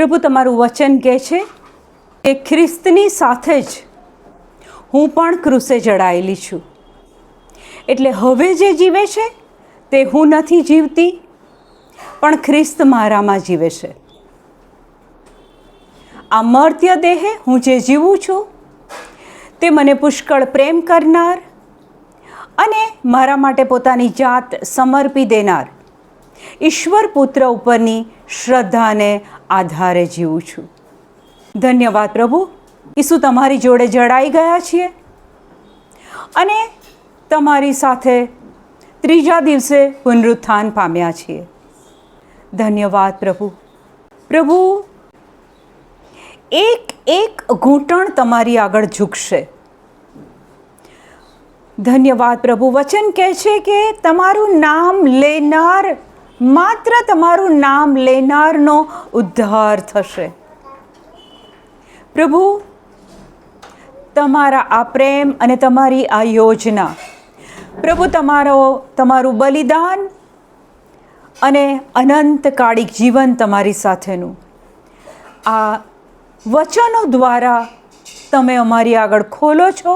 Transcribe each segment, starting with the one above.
પ્રભુ તમારું વચન કહે છે કે ખ્રિસ્તની સાથે જ હું પણ ક્રૂસે જડાયેલી છું. એટલે હવે જે જીવે છે તે હું નથી જીવતી, પણ ખ્રિસ્ત મારામાં જીવે છે. આ મર્ત્ય દેહે હું જે જીવું છું તે મને પુષ્કળ પ્રેમ કરનાર અને મારા માટે પોતાની જાત સમર્પી દેનાર ઈશ્વર પુત્ર ઉપરની શ્રદ્ધાને આધારે જીવું છું. ધન્યવાદ પ્રભુ. ઈસુ તમારી જોડે જડાઈ ગયા છીએ અને તમારી સાથે ત્રીજા દિવસે પુનરુત્થાન પામ્યા છીએ. ધન્યવાદ પ્રભુ. પ્રભુ, એક એક ઘૂંટણ તમારી આગળ ઝૂકશે. ધન્યવાદ પ્રભુ. વચન કહે છે કે તમારું નામ લેનાર, માત્ર તમારું નામ લેનારનો ઉદ્ધાર થશે. પ્રભુ, તમારા આ પ્રેમ અને તમારી આ યોજના, પ્રભુ તમારું બલિદાન અને અનંતકાળિક જીવન તમારી સાથેનું આ વચનો દ્વારા તમે અમારી આગળ ખોલો છો,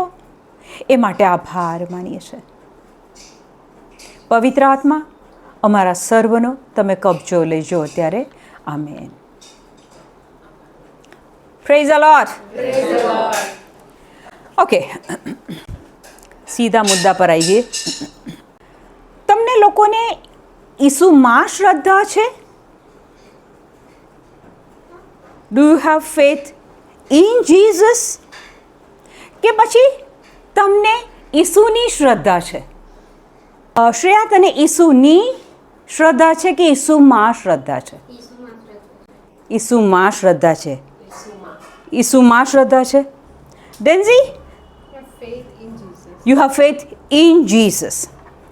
એ માટે આભાર માનીએ છીએ. પવિત્ર આત્મા, અમારા સર્વનો તમે કબજો લેજો અત્યારે. Amen. Praise the lord. Okay, સીધા મુદ્દા પર આવીએ. તમને લોકોને ઈસુમાં શ્રદ્ધા છે? Do you have faith in Jesus? કે પછી તમને ઈસુની શ્રદ્ધા છે? શ્રેયા, તને ઈસુની શ્રદ્ધા છે કે ઈસુમાં શ્રદ્ધા છે? ઈસુમાં શ્રદ્ધા છે. ઈસુમાં શ્રદ્ધા છે. Denzy, you have faith in Jesus.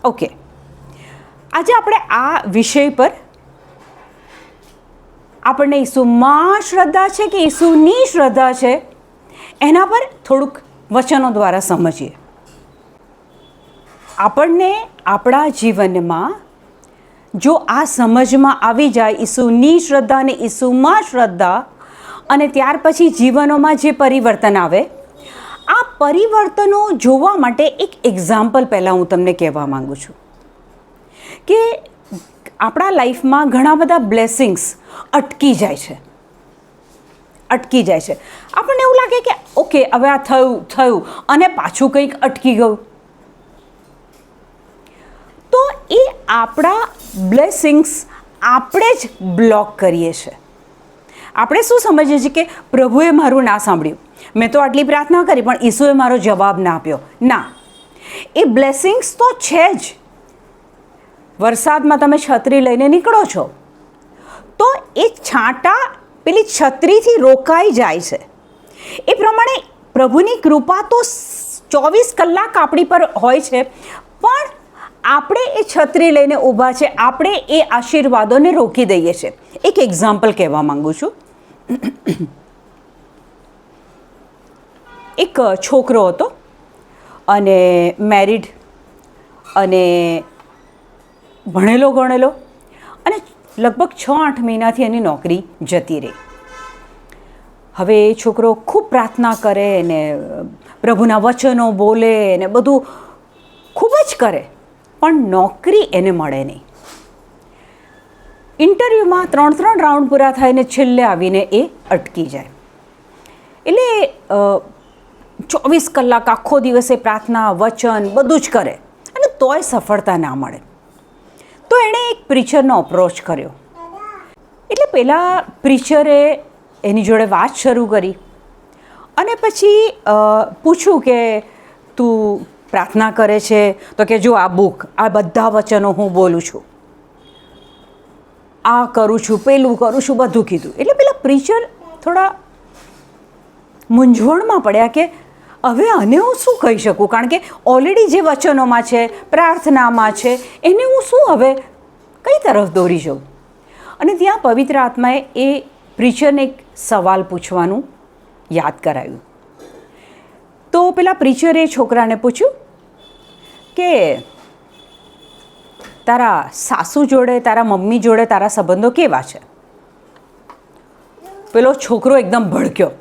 Okay, આજે આપણે આ વિષય પર આપણને ઈસુમાં શ્રદ્ધા છે કે ઈસુની શ્રદ્ધા છે એના પર થોડુંક વચનો દ્વારા સમજીએ. આપણને આપણા જીવનમાં જો આ સમજમાં આવી જાય ઈસુની શ્રદ્ધા અને ઈસુમાં શ્રદ્ધા, અને ત્યાર પછી જીવનોમાં જે પરિવર્તન આવે, આ પરિવર્તનો જોવા માટે એક એક્ઝામ્પલ પહેલાં હું તમને કહેવા માગું છું કે આપણા લાઈફમાં ઘણા બધા બ્લેસિંગ્સ અટકી જાય છે. આપણને એવું લાગે કે ઓકે, હવે આ થયું અને પાછું કંઈક અટકી ગયું. તો એ આપણા બ્લેસિંગ્સ આપણે જ બ્લોક કરીએ છીએ. આપણે શું સમજીએ છીએ કે પ્રભુએ મારું ના સાંભળ્યું, મેં તો આટલી પ્રાર્થના કરી પણ ઈસુએ મારો જવાબ ના આપ્યો. ના, એ બ્લેસિંગ્સ તો છે જ. વરસાદમાં તમે છત્રી લઈને નીકળો છો તો એ છાંટા પેલી છત્રીથી રોકાઈ જાય છે. એ પ્રમાણે પ્રભુની કૃપા તો 24 કલાક આપણી પર હોય છે, પણ આપણે એ છત્રી લઈને ઊભા છે, આપણે એ આશીર્વાદોને રોકી દઈએ છીએ. એક એક્ઝામ્પલ કહેવા માંગુ છું. એક છોકરો હતો અને મેરિડ અને ભણેલો ગણેલો, અને લગભગ 6-8 મહિનાથી એની નોકરી જતી રહી. હવે એ છોકરો ખૂબ પ્રાર્થના કરે ને પ્રભુના વચનો બોલે ને બધું ખૂબ જ કરે, પણ નોકરી એને મળે નહીં. ઇન્ટરવ્યૂમાં 3 રાઉન્ડ પૂરા થાય ને છેલ્લે આવીને એ અટકી જાય. એટલે 24 કલાક આખો દિવસે પ્રાર્થના, વચન બધું જ કરે અને તોય સફળતા ના મળે. તો એણે એક પ્રીચરનો અપ્રોચ કર્યો. એટલે પહેલાં પ્રીચરે એની જોડે વાત શરૂ કરી અને પછી પૂછ્યું કે તું પ્રાર્થના કરે છે? તો કે જો આ બુક, આ બધા વચનો હું બોલું છું, આ કરું છું, પેલું કરું છું, બધું કીધું. એટલે પેલા પ્રીચર થોડા મૂંઝવણમાં પડ્યા કે હવે આને હું શું કહી શકું, કારણ કે ઓલરેડી જે વચનોમાં છે, પ્રાર્થનામાં છે, એને હું શું હવે કઈ તરફ દોરી જાઉં. અને ત્યાં પવિત્ર આત્માએ એ પ્રીચરને એક સવાલ પૂછવાનું યાદ કરાવ્યું. તો પેલા પ્રીચરે છોકરાને પૂછ્યું કે તારા સાસુ જોડે, તારા મમ્મી જોડે તારા સંબંધો કેવા છે? પેલો છોકરો એકદમ ભડક્યો.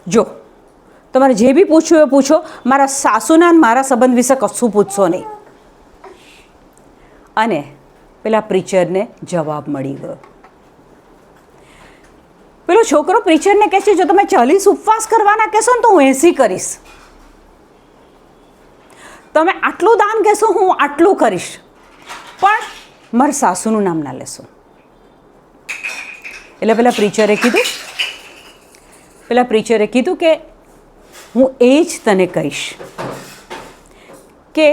જો તમારે જે બી પૂછવું એ પૂછો, મારા સાસુના અને મારા સંબંધ વિશે કશું પૂછશો નહીં. અને પેલા પ્રીચરને જવાબ મળી ગયો. પેલો છોકરો પ્રીચરને કહે છે, જો તમે 40 ઉપવાસ કરવાના કહેશો ને તો હું 80 કરીશ. તમે આટલું દાન કહેશો હું આટલું કરીશ, પણ મારા સાસુનું નામ ના લેશો. એટલે પેલા પ્રીચરે કીધું કે હું એ જ તને કહીશ કે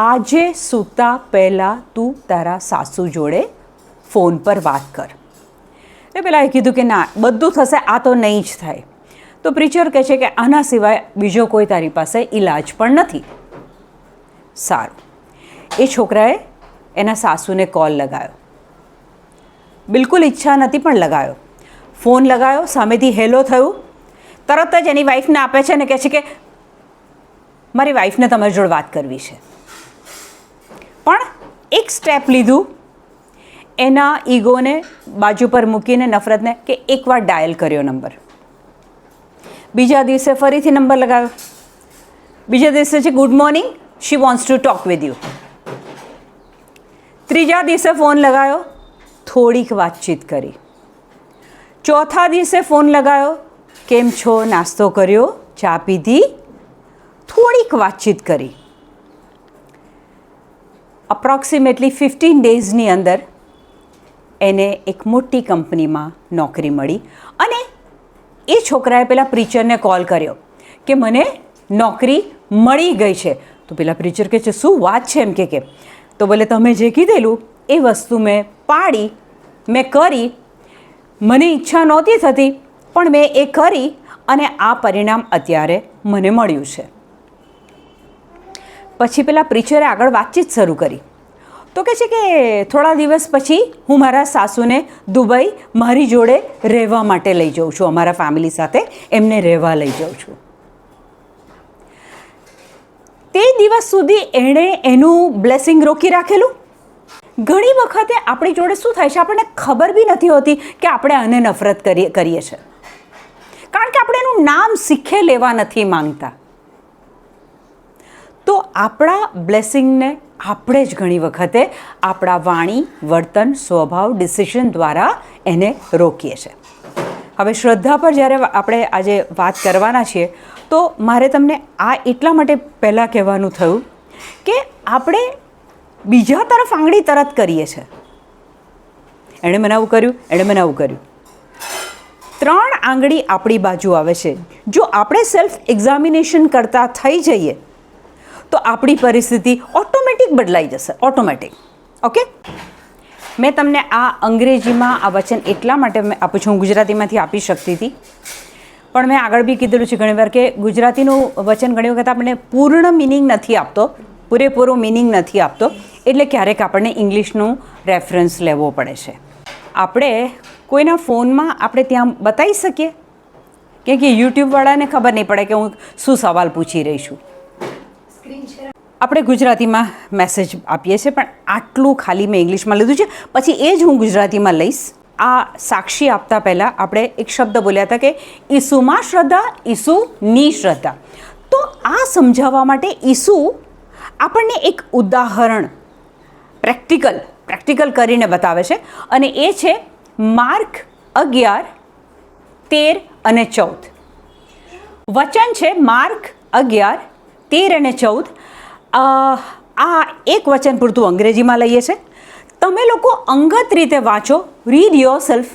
આજે સૂતા પહેલાં તું તારા સાસુ જોડે ફોન પર વાત કર. એટલે પેલા એ કીધું કે ના, બધું થશે, આ તો નહીં જ થાય. તો પ્રીચર કહે છે કે આના સિવાય બીજો કોઈ તારી પાસે ઈલાજ પણ નથી. સારું. એ છોકરાએ એના સાસુને કોલ લગાવ્યો. બિલકુલ ઈચ્છા નથી પણ લગાવ્યો. ફોન લગાવ્યો, સામેથી હેલો થયું. તરત જ એની વાઈફને આપે છે અને કહે છે કે મારી વાઈફને તમારી જોડે વાત કરવી છે. પણ એક સ્ટેપ લીધું, એના ઈગોને બાજુ પર મૂકીને, નફરતને, કે એકવાર ડાયલ કર્યો નંબર. બીજા દિવસે ફરીથી નંબર લગાવ્યો. બીજા દિવસે છે good morning, she wants to talk with you. ત્રીજા દિવસે ફોન લગાવ્યો, થોડીક વાતચીત કરી. ચોથા દિવસે ફોન લગાવ્યો, કેમ છો, નાસ્તો કર્યો, ચા પીધી, થોડીક વાતચીત કરી. અપ્રોક્સિમેટલી 15 ડેઝની અંદર એને એક મોટી કંપનીમાં નોકરી મળી. અને એ છોકરાએ પેલા પ્રીચરને કોલ કર્યો કે મને નોકરી મળી ગઈ છે. તો પેલા પ્રીચર કહે છે શું વાત છે એમ કે તો બોલે તમે જે કીધેલું એ વસ્તુ મેં પાડી, મેં કરી. મને ઈચ્છા નહોતી થતી પણ મેં એ કરી અને આ પરિણામ અત્યારે મને મળ્યું છે. પછી પેલા પ્રીચરે આગળ વાતચીત શરૂ કરી. તો કહે છે કે થોડા દિવસ પછી હું મારા સાસુને દુબઈ મારી જોડે રહેવા માટે લઈ જાઉં છું, અમારા ફેમિલી સાથે એમને રહેવા લઈ જાઉં છું. તે દિવસ સુધી એણે એનું બ્લેસિંગ રોકી રાખેલું. ઘણી વખતે આપણી જોડે શું થાય છે, આપણને ખબર બી નથી હોતી કે આપણે આને નફરત કરીએ છીએ, કારણ કે આપણે એનું નામ શીખે લેવા નથી માંગતા. તો આપણા બ્લેસિંગને આપણે જ ઘણી વખતે આપણા વાણી, વર્તન, સ્વભાવ, ડિસિઝન દ્વારા એને રોકીએ છીએ. હવે શ્રદ્ધા પર જ્યારે આપણે આજે વાત કરવાના છીએ તો મારે તમને આ એટલા માટે પહેલાં કહેવાનું થયું કે આપણે બીજા તરફ આંગળી તરત કરીએ છીએ. એણે મને આવું કર્યું, એણે મને આવું કર્યું. 3 આંગળી આપણી બાજુ આવે છે. જો આપણે સેલ્ફ એક્ઝામિનેશન કરતા થઈ જઈએ તો આપણી પરિસ્થિતિ ઓટોમેટિક બદલાઈ જશે, ઓટોમેટિક. ઓકે, મેં તમને આ અંગ્રેજીમાં આ વચન એટલા માટે મેં આપું છું, હું ગુજરાતીમાંથી આપી શકતી હતી પણ મેં આગળ બી કીધેલું છે ઘણીવાર કે ગુજરાતીનું વચન ઘણી વખત આપણને પૂર્ણ મિનિંગ નથી આપતો, પૂરેપૂરો મિનિંગ નથી આપતો, એટલે ક્યારેક આપણને ઇંગ્લિશનું રેફરન્સ લેવો પડે છે. આપણે કોઈના ફોનમાં આપણે ત્યાં બતાવી શકીએ કે યુટ્યુબવાળાને ખબર નહીં પડે કે હું શું સવાલ પૂછી રહી છું. આપણે ગુજરાતીમાં મેસેજ આપીએ છીએ પણ આટલું ખાલી મેં ઇંગ્લિશમાં લીધું છે, પછી એ જ હું ગુજરાતીમાં લઈશ. આ સાક્ષી આપતા પહેલાં આપણે એક શબ્દ બોલ્યા હતા કે ઈસુમાં શ્રદ્ધા, ઈસુની શ્રદ્ધા. તો આ સમજાવવા માટે ઈસુ આપણને એક ઉદાહરણ પ્રેક્ટિકલ કરીને બતાવે છે અને એ છે માર્ક 11:13 અને 14. વચન છે માર્ક 11:13 અને 14. આ એક વચન પૂરતું અંગ્રેજીમાં લઈએ છે. તમે લોકો અંગત રીતે વાંચો, રીડ યોર સેલ્ફ.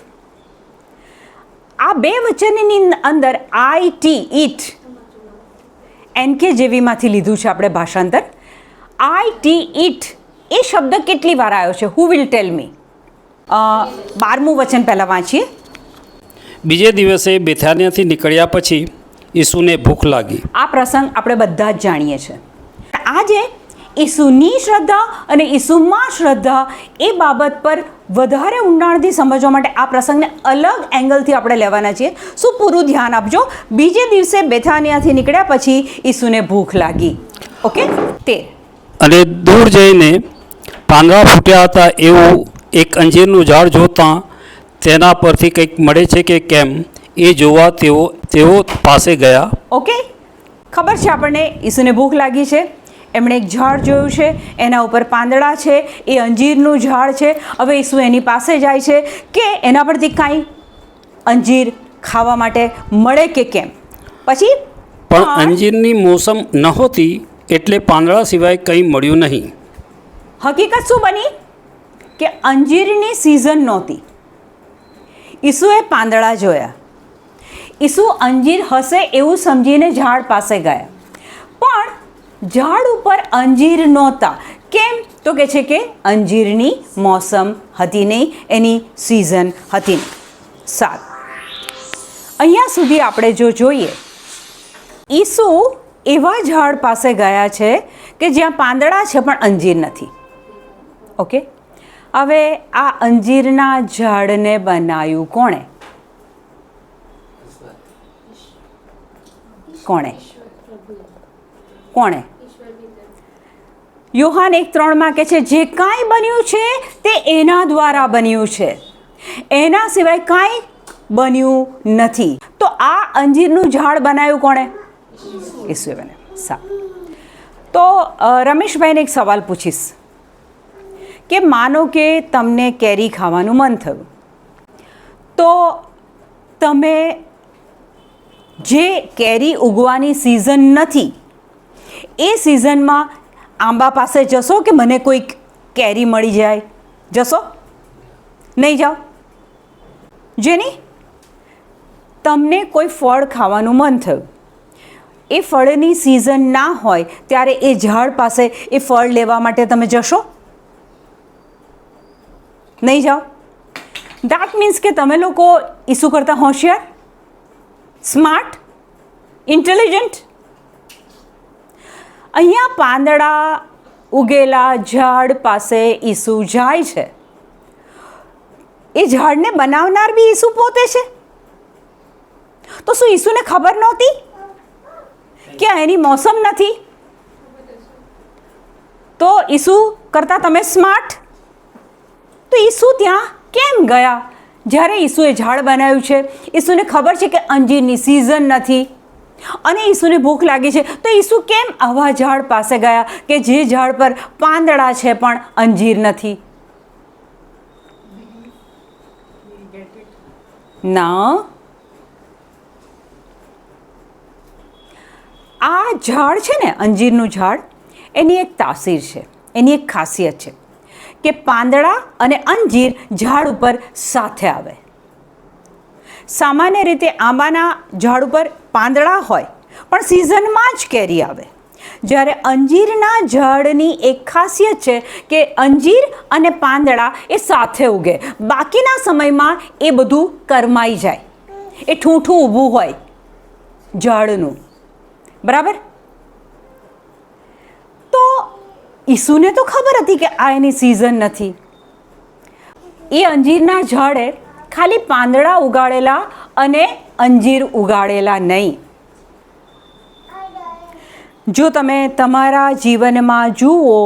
આ 2 વચનની અંદર ઈટ NKJVમાંથી લીધું છે આપણે ભાષાંતર. ઈટ એ શબ્દ કેટલી વાર આવ્યો છે? હુ વિલ ટેલ મી? 12મું વચન પહેલાં વાંચીએ. બીજે દિવસે બેથાનિયાથી નીકળ્યા પછી ઈસુને ભૂખ લાગી. આ પ્રસંગ આપણે બધા જ જાણીએ છીએ. આજે ઈસુની શ્રદ્ધા અને ઈસુમાં શ્રદ્ધા એ બાબત પર વધારે ઊંડાણથી સમજવા માટે આ પ્રસંગને અલગ એંગલથી આપણે લેવાના છીએ. શું પૂરું ધ્યાન આપજો. બીજે દિવસે બેથાનિયાથી નીકળ્યા પછી ઈસુને ભૂખ લાગી. ઓકે, 13. અને દૂર જઈને પાંદડા ફૂટ્યા હતા એવું એક અંજીરનું ઝાડ જોતાં તેના પરથી કંઈક મળે છે કે કેમ એ જોવા તેઓ પાસે ગયા. ઓકે, ખબર છે આપણને ઈસુને ભૂખ લાગી છે. એમણે એક ઝાડ જોયું છે, એના ઉપર પાંદડા છે, એ અંજીરનું ઝાડ છે. હવે ઈસુ એની પાસે જાય છે કે એના પરથી કાંઈ અંજીર ખાવા માટે મળે કે કેમ. પછી પણ અંજીરની મોસમ નહોતી એટલે પાંદડા સિવાય કંઈ મળ્યું નહીં. હકીકત શું બની કે અંજીરની સિઝન નહોતી. ઈસુએ પાંદડા જોયા. ઈસુ અંજીર હશે એવું સમજીને ઝાડ પાસે ગયા, પણ ઝાડ ઉપર અંજીર નહોતા. કેમ? તો કહે છે કે અંજીરની મોસમ હતી નહીં, એની સિઝન હતી નહીં. સારું, અહીંયા સુધી આપણે જો જોઈએ, ઈસુ એવા ઝાડ પાસે ગયા છે કે જ્યાં પાંદડા છે પણ અંજીર નથી. ઓકે, હવે આ અંજીરના ઝાડને બનાવ્યું કોણે? કોણે? યોહાન 1:3 કહે છે જે કાંઈ બન્યું છે તે એના દ્વારા બન્યું છે, એના સિવાય કાંઈ બન્યું નથી. તો આ અંજીરનું ઝાડ બનાવ્યું કોણે? ઈસુએ બનાવ્યું. સારું, તો રમેશભાઈને એક સવાલ પૂછીશ કે માનો કે તમને કેરી ખાવાનું મન થયું, તો તમે જે કેરી ઉગવાની સિઝન નથી એ સિઝનમાં આંબા પાસે જશો કે મને કોઈ કેરી મળી જાય? જશો? નહીં જાઓ? જેની તમને કોઈ ફળ ખાવાનું મન થયું, એ ફળની સિઝન ના હોય ત્યારે એ ઝાડ પાસે એ ફળ લેવા માટે તમે જશો? નહીં જાઓ? દેટ મીન્સ કે તમે લોકો ઈસુ કરતાં હોશિયાર, સ્માર્ટ, ઇન્ટેલિજન્ટ. અહીંયા પાંદડા ઉગેલા ઝાડ પાસે ઈસુ જાય છે. એ ઝાડને બનાવનાર બી ઈસુ પોતે છે. તો શું ઈસુને ખબર નહોતી કે એની મોસમ નથી? તો ઈસુ કરતાં તમે સ્માર્ટ. તો ઈસુ ત્યાં કેમ ગયા જ્યારે ઈસુએ ઝાડ બનાવ્યું છે? ઈસુને ખબર છે કે અંજીરની સિઝન નથી અને ઈસુને ભૂખ લાગી છે, તો ઈસુ કેમ આવા ઝાડ પાસે ગયા કે જે ઝાડ પર પાંદડા છે પણ અંજીર નથી? ના, આ ઝાડ છે ને, અંજીરનું ઝાડ, એની એક તાસીર છે, એની એક ખાસિયત છે કે પાંદડા અને અંજીર ઝાડ ઉપર સાથે આવે. સામાન્ય રીતે આંબાના ઝાડ ઉપર પાંદડા હોય પણ સિઝનમાં જ કેરી આવે. જ્યારે અંજીરના ઝાડની એક ખાસિયત છે કે અંજીર અને પાંદડા એ સાથે ઉગે. બાકીના સમયમાં એ બધું કરમાઈ જાય, એ ઠૂંઠું ઊભું હોય ઝાડનું. બરાબર? તો ઈસુને તો ખબર હતી કે આ એની સિઝન નથી. એ અંજીરના ઝાડે ખાલી પાંદડા ઉગાડેલા અને અંજીર ઉગાડેલા નહીં. જો તમે તમારા જીવનમાં જુઓ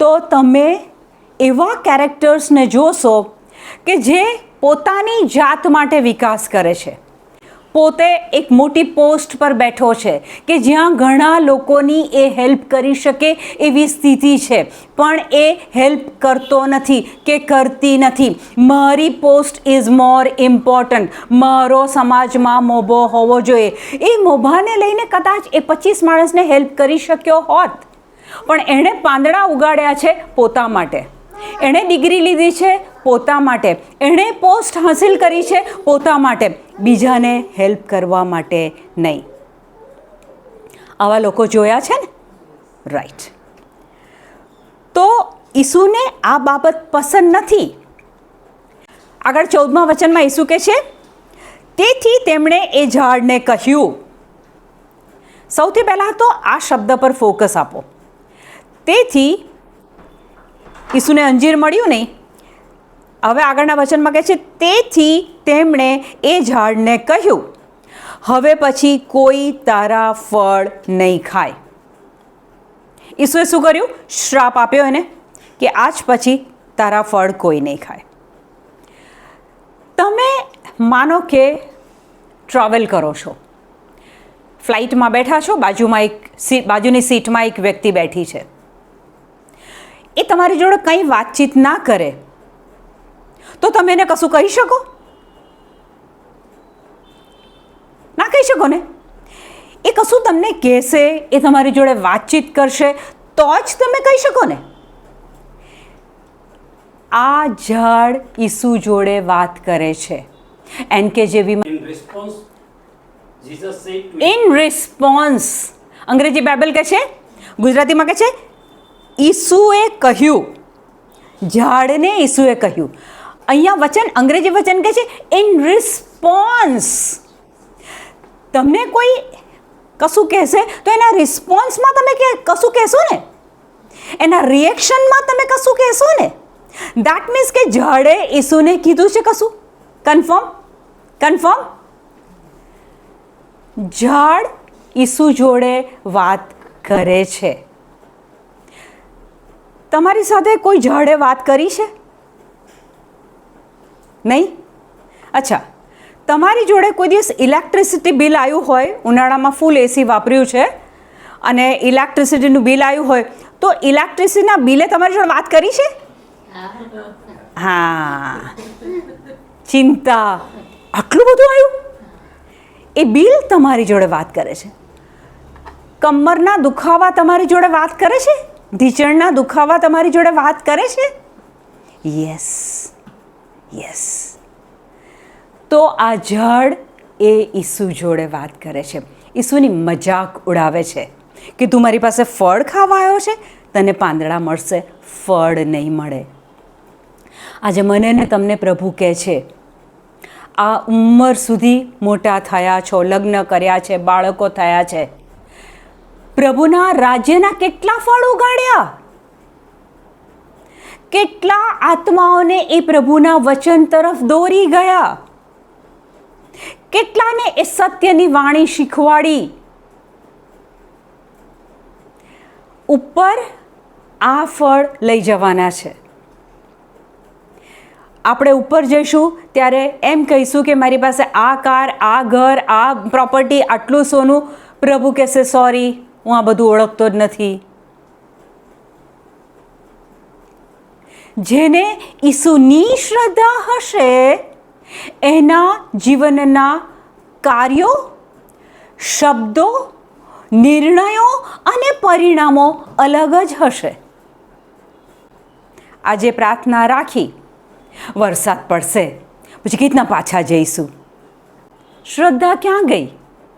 તો તમે એવા કેરેક્ટર્સને જોશો કે જે પોતાની જાત માટે વિકાસ કરે છે. પોતે એક મોટી પોસ્ટ પર બેઠો છે કે જ્યાં ઘણા લોકોની એ હેલ્પ કરી શકે એવી સ્થિતિ છે, પણ એ હેલ્પ કરતો નથી કે કરતી નથી. મારી પોસ્ટ ઇઝ મોર ઇમ્પોર્ટન્ટ. મારો સમાજમાં મોભો હોવો જોઈએ. એ મોભાને લઈને કદાચ એ 25 માણસને હેલ્પ કરી શક્યો હોત, પણ એણે પાંદડા ઉગાડ્યા છે પોતા માટે, એણે ડિગ્રી લીધી છે પોતા માટે, એણે પોસ્ટ હાંસિલ કરી છે પોતા માટે, બીજાને હેલ્પ કરવા માટે નહીં. આવા લોકો જોયા છે ને? રાઈટ. તો ઈસુને આ બાબત પસંદ નથી. આગળ 14મા વચનમાં ઈસુ કહે છે, તેથી તેમણે એ ઝાડને કહ્યું. સૌથી પહેલાં તો આ શબ્દ પર ફોકસ આપો. તેથી ઈસુને અંજીર મળ્યું નહીં. હવે આગળના વચનમાં કહે છે, તેથી તેમણે એ ઝાડને કહ્યું, હવે પછી કોઈ તારા ફળ નહીં ખાય. ઈસુએ શું કર્યું? શ્રાપ આપ્યો એને કે આજ પછી તારા ફળ કોઈ નહીં ખાય. તમે માનો કે ટ્રાવેલ કરો છો, ફ્લાઇટમાં બેઠા છો, બાજુની સીટમાં એક વ્યક્તિ બેઠી છે, એ તમારી જોડે કંઈ વાતચીત ના કરે તો તમે એને કશું કહી શકો? ના કહી શકો ને. એ કશું તમને કહેશે, એ તમારી જોડે વાતચીત કરશે તો જ તમે કહી શકો ને. આ ઝાડ ઈસુ જોડે વાત કરે છે. NKJV ઇન રિસ્પોન્સ, અંગ્રેજી બાઇબલ કહે છે, ગુજરાતીમાં કહે છે ઈસુએ કહ્યું, ઝાડને ઈસુએ કહ્યું. અહીંયા વચન, અંગ્રેજી વચન કહે છે ઇન રિસ્પોન્સ. તમને કોઈ કશું કહેશે તો એના રિસ્પોન્સમાં તમે કશું કહેશો ને, એના રિએક્શનમાં તમે કશું કહેશો ને. દેટ મીન્સ કે ઝાડે ઈસુને કીધું છે કશું. કન્ફર્મ. ઝાડ ઈસુ જોડે વાત કરે છે. તમારી સાથે કોઈ ઝાડે વાત કરી છે? નહીં? અચ્છા, તમારી જોડે કોઈ દિવસ ઇલેક્ટ્રિસિટી બિલ આવ્યું હોય, ઉનાળામાં ફૂલ એસી વાપર્યું છે અને ઇલેક્ટ્રિસિટીનું બિલ આવ્યું હોય, તો ઇલેક્ટ્રિસિટીના બિલે તમારી જોડે વાત કરી છે? હા, ચિંતા, આટલું બધું આવ્યું? એ બિલ તમારી જોડે વાત કરે છે. કમરના દુખાવા તમારી જોડે વાત કરે છે? ઢીંચણના દુખાવા તમારી જોડે વાત કરે છે? યસ. તો આ ઝાડ એ ઈસુ જોડે વાત કરે છે. ઈસુની મજાક ઉડાવે છે કે તું મારી પાસે ફળ ખાવા આવ્યો છે, તને પાંદડા મળશે, ફળ નહીં મળે. આજે મને ને તમને પ્રભુ કહે છે, આ ઉંમર સુધી મોટા થયા છો, લગ્ન કર્યા છે, બાળકો થયા છે, પ્રભુના રાજ્યના કેટલા ફળ ઉગાડ્યા, કેટલા આત્માઓને એ પ્રભુના વચન તરફ દોરી ગયા, કેટલાને એ સત્યની વાણી શીખવાડી. ઉપર આ ફળ લઈ જવાના છે. આપણે ઉપર જઈશું ત્યારે એમ કહીશું કે મારી પાસે આ કાર, આ ઘર, આ પ્રોપર્ટી, આટલું સોનું. પ્રભુ કહેશે સોરી, હું આ બધું ઓળખતો જ નથી. જેને ઈસુની શ્રદ્ધા હશે એના જીવનના કાર્યો, શબ્દો, નિર્ણયો અને પરિણામો અલગ જ હશે. આજે પ્રાર્થના રાખી, વરસાદ પડશે, પછી કેટલા પાછા જઈશું? શ્રદ્ધા ક્યાં ગઈ?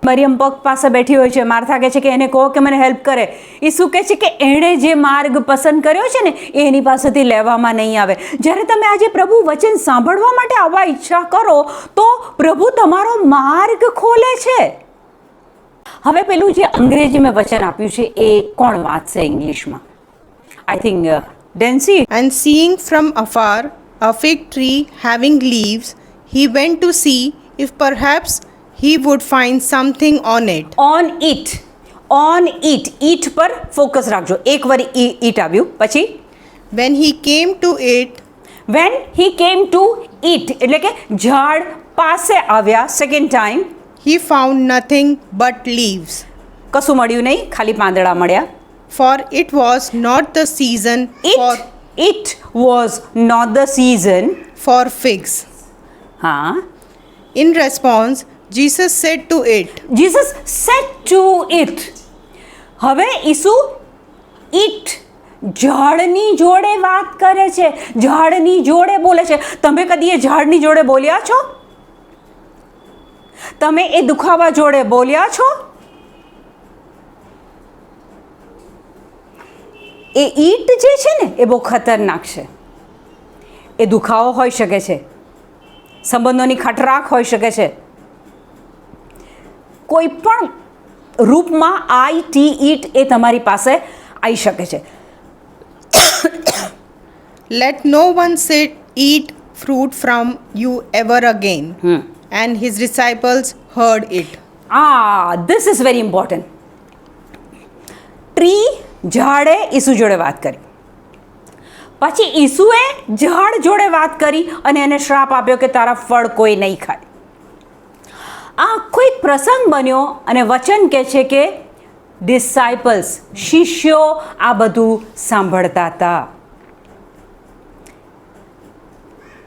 મરિયમ પગ પાસે બેઠી હોય છે, માર્થા કહે છે કે એને કહો કે મને હેલ્પ કરે. ઈસુ કહે છે કે એણે જે માર્ગ પસંદ કર્યો છે ને એ એની પાસેથી લેવામાં નહીં આવે. જ્યારે તમે આજે પ્રભુ વચન સાંભળવા માટે આવવા ઈચ્છા કરો તો પ્રભુ તમારો માર્ગ ખોલે છે. હવે પેલું જે અંગ્રેજી મેં વચન આપ્યું છે એ કોણ વાંચશે ઇંગ્લિશમાં? I think Denzy. And seeing from afar a fig tree having leaves, he went to see if perhaps he would find something on it. On it. ઈટ પર ફોકસ રાખજો. એક વાર ઈટ આવ્યું, પછી When he came to it, એટલે કે ઝાડ પાસે આવ્યા, second time, he found nothing but leaves, કશું મળ્યું નહીં, ખાલી પાંદડા મળ્યા. for it was not the season It was not the season for figs. હા. In response, Jesus said to it, Jesus said to it. હવે ઈસુ ઈટ, ઝાડની જોડે વાત કરે છે, ઝાડની જોડે બોલે છે. તમે કદી એ ઝાડની જોડે બોલ્યા છો? તમે એ દુખાવા જોડે બોલ્યા છો? એ ઈટ જે છે ને એ બહુ ખતરનાક છે. એ દુખાવો હોઈ શકે છે, સંબંધોની ખટરાક હોઈ શકે છે, કોઈ પણ રૂપમાં ઈટ એ તમારી પાસે આવી શકે છે. Let no one eat fruit from you ever again. And his disciples heard it. This is very important. Tree, ઝાડે ઈસુ જોડે વાત કરી. પછી ઈસુએ ઝાડ જોડે વાત કરી અને એને શ્રાપ આપ્યો કે તારા ફળ કોઈ નહીં ખાય. આ આખો એક પ્રસંગ બન્યો અને વચન કહે છે કે ડિસાઇપલ્સ, શિષ્યો આ બધું સાંભળતા હતા.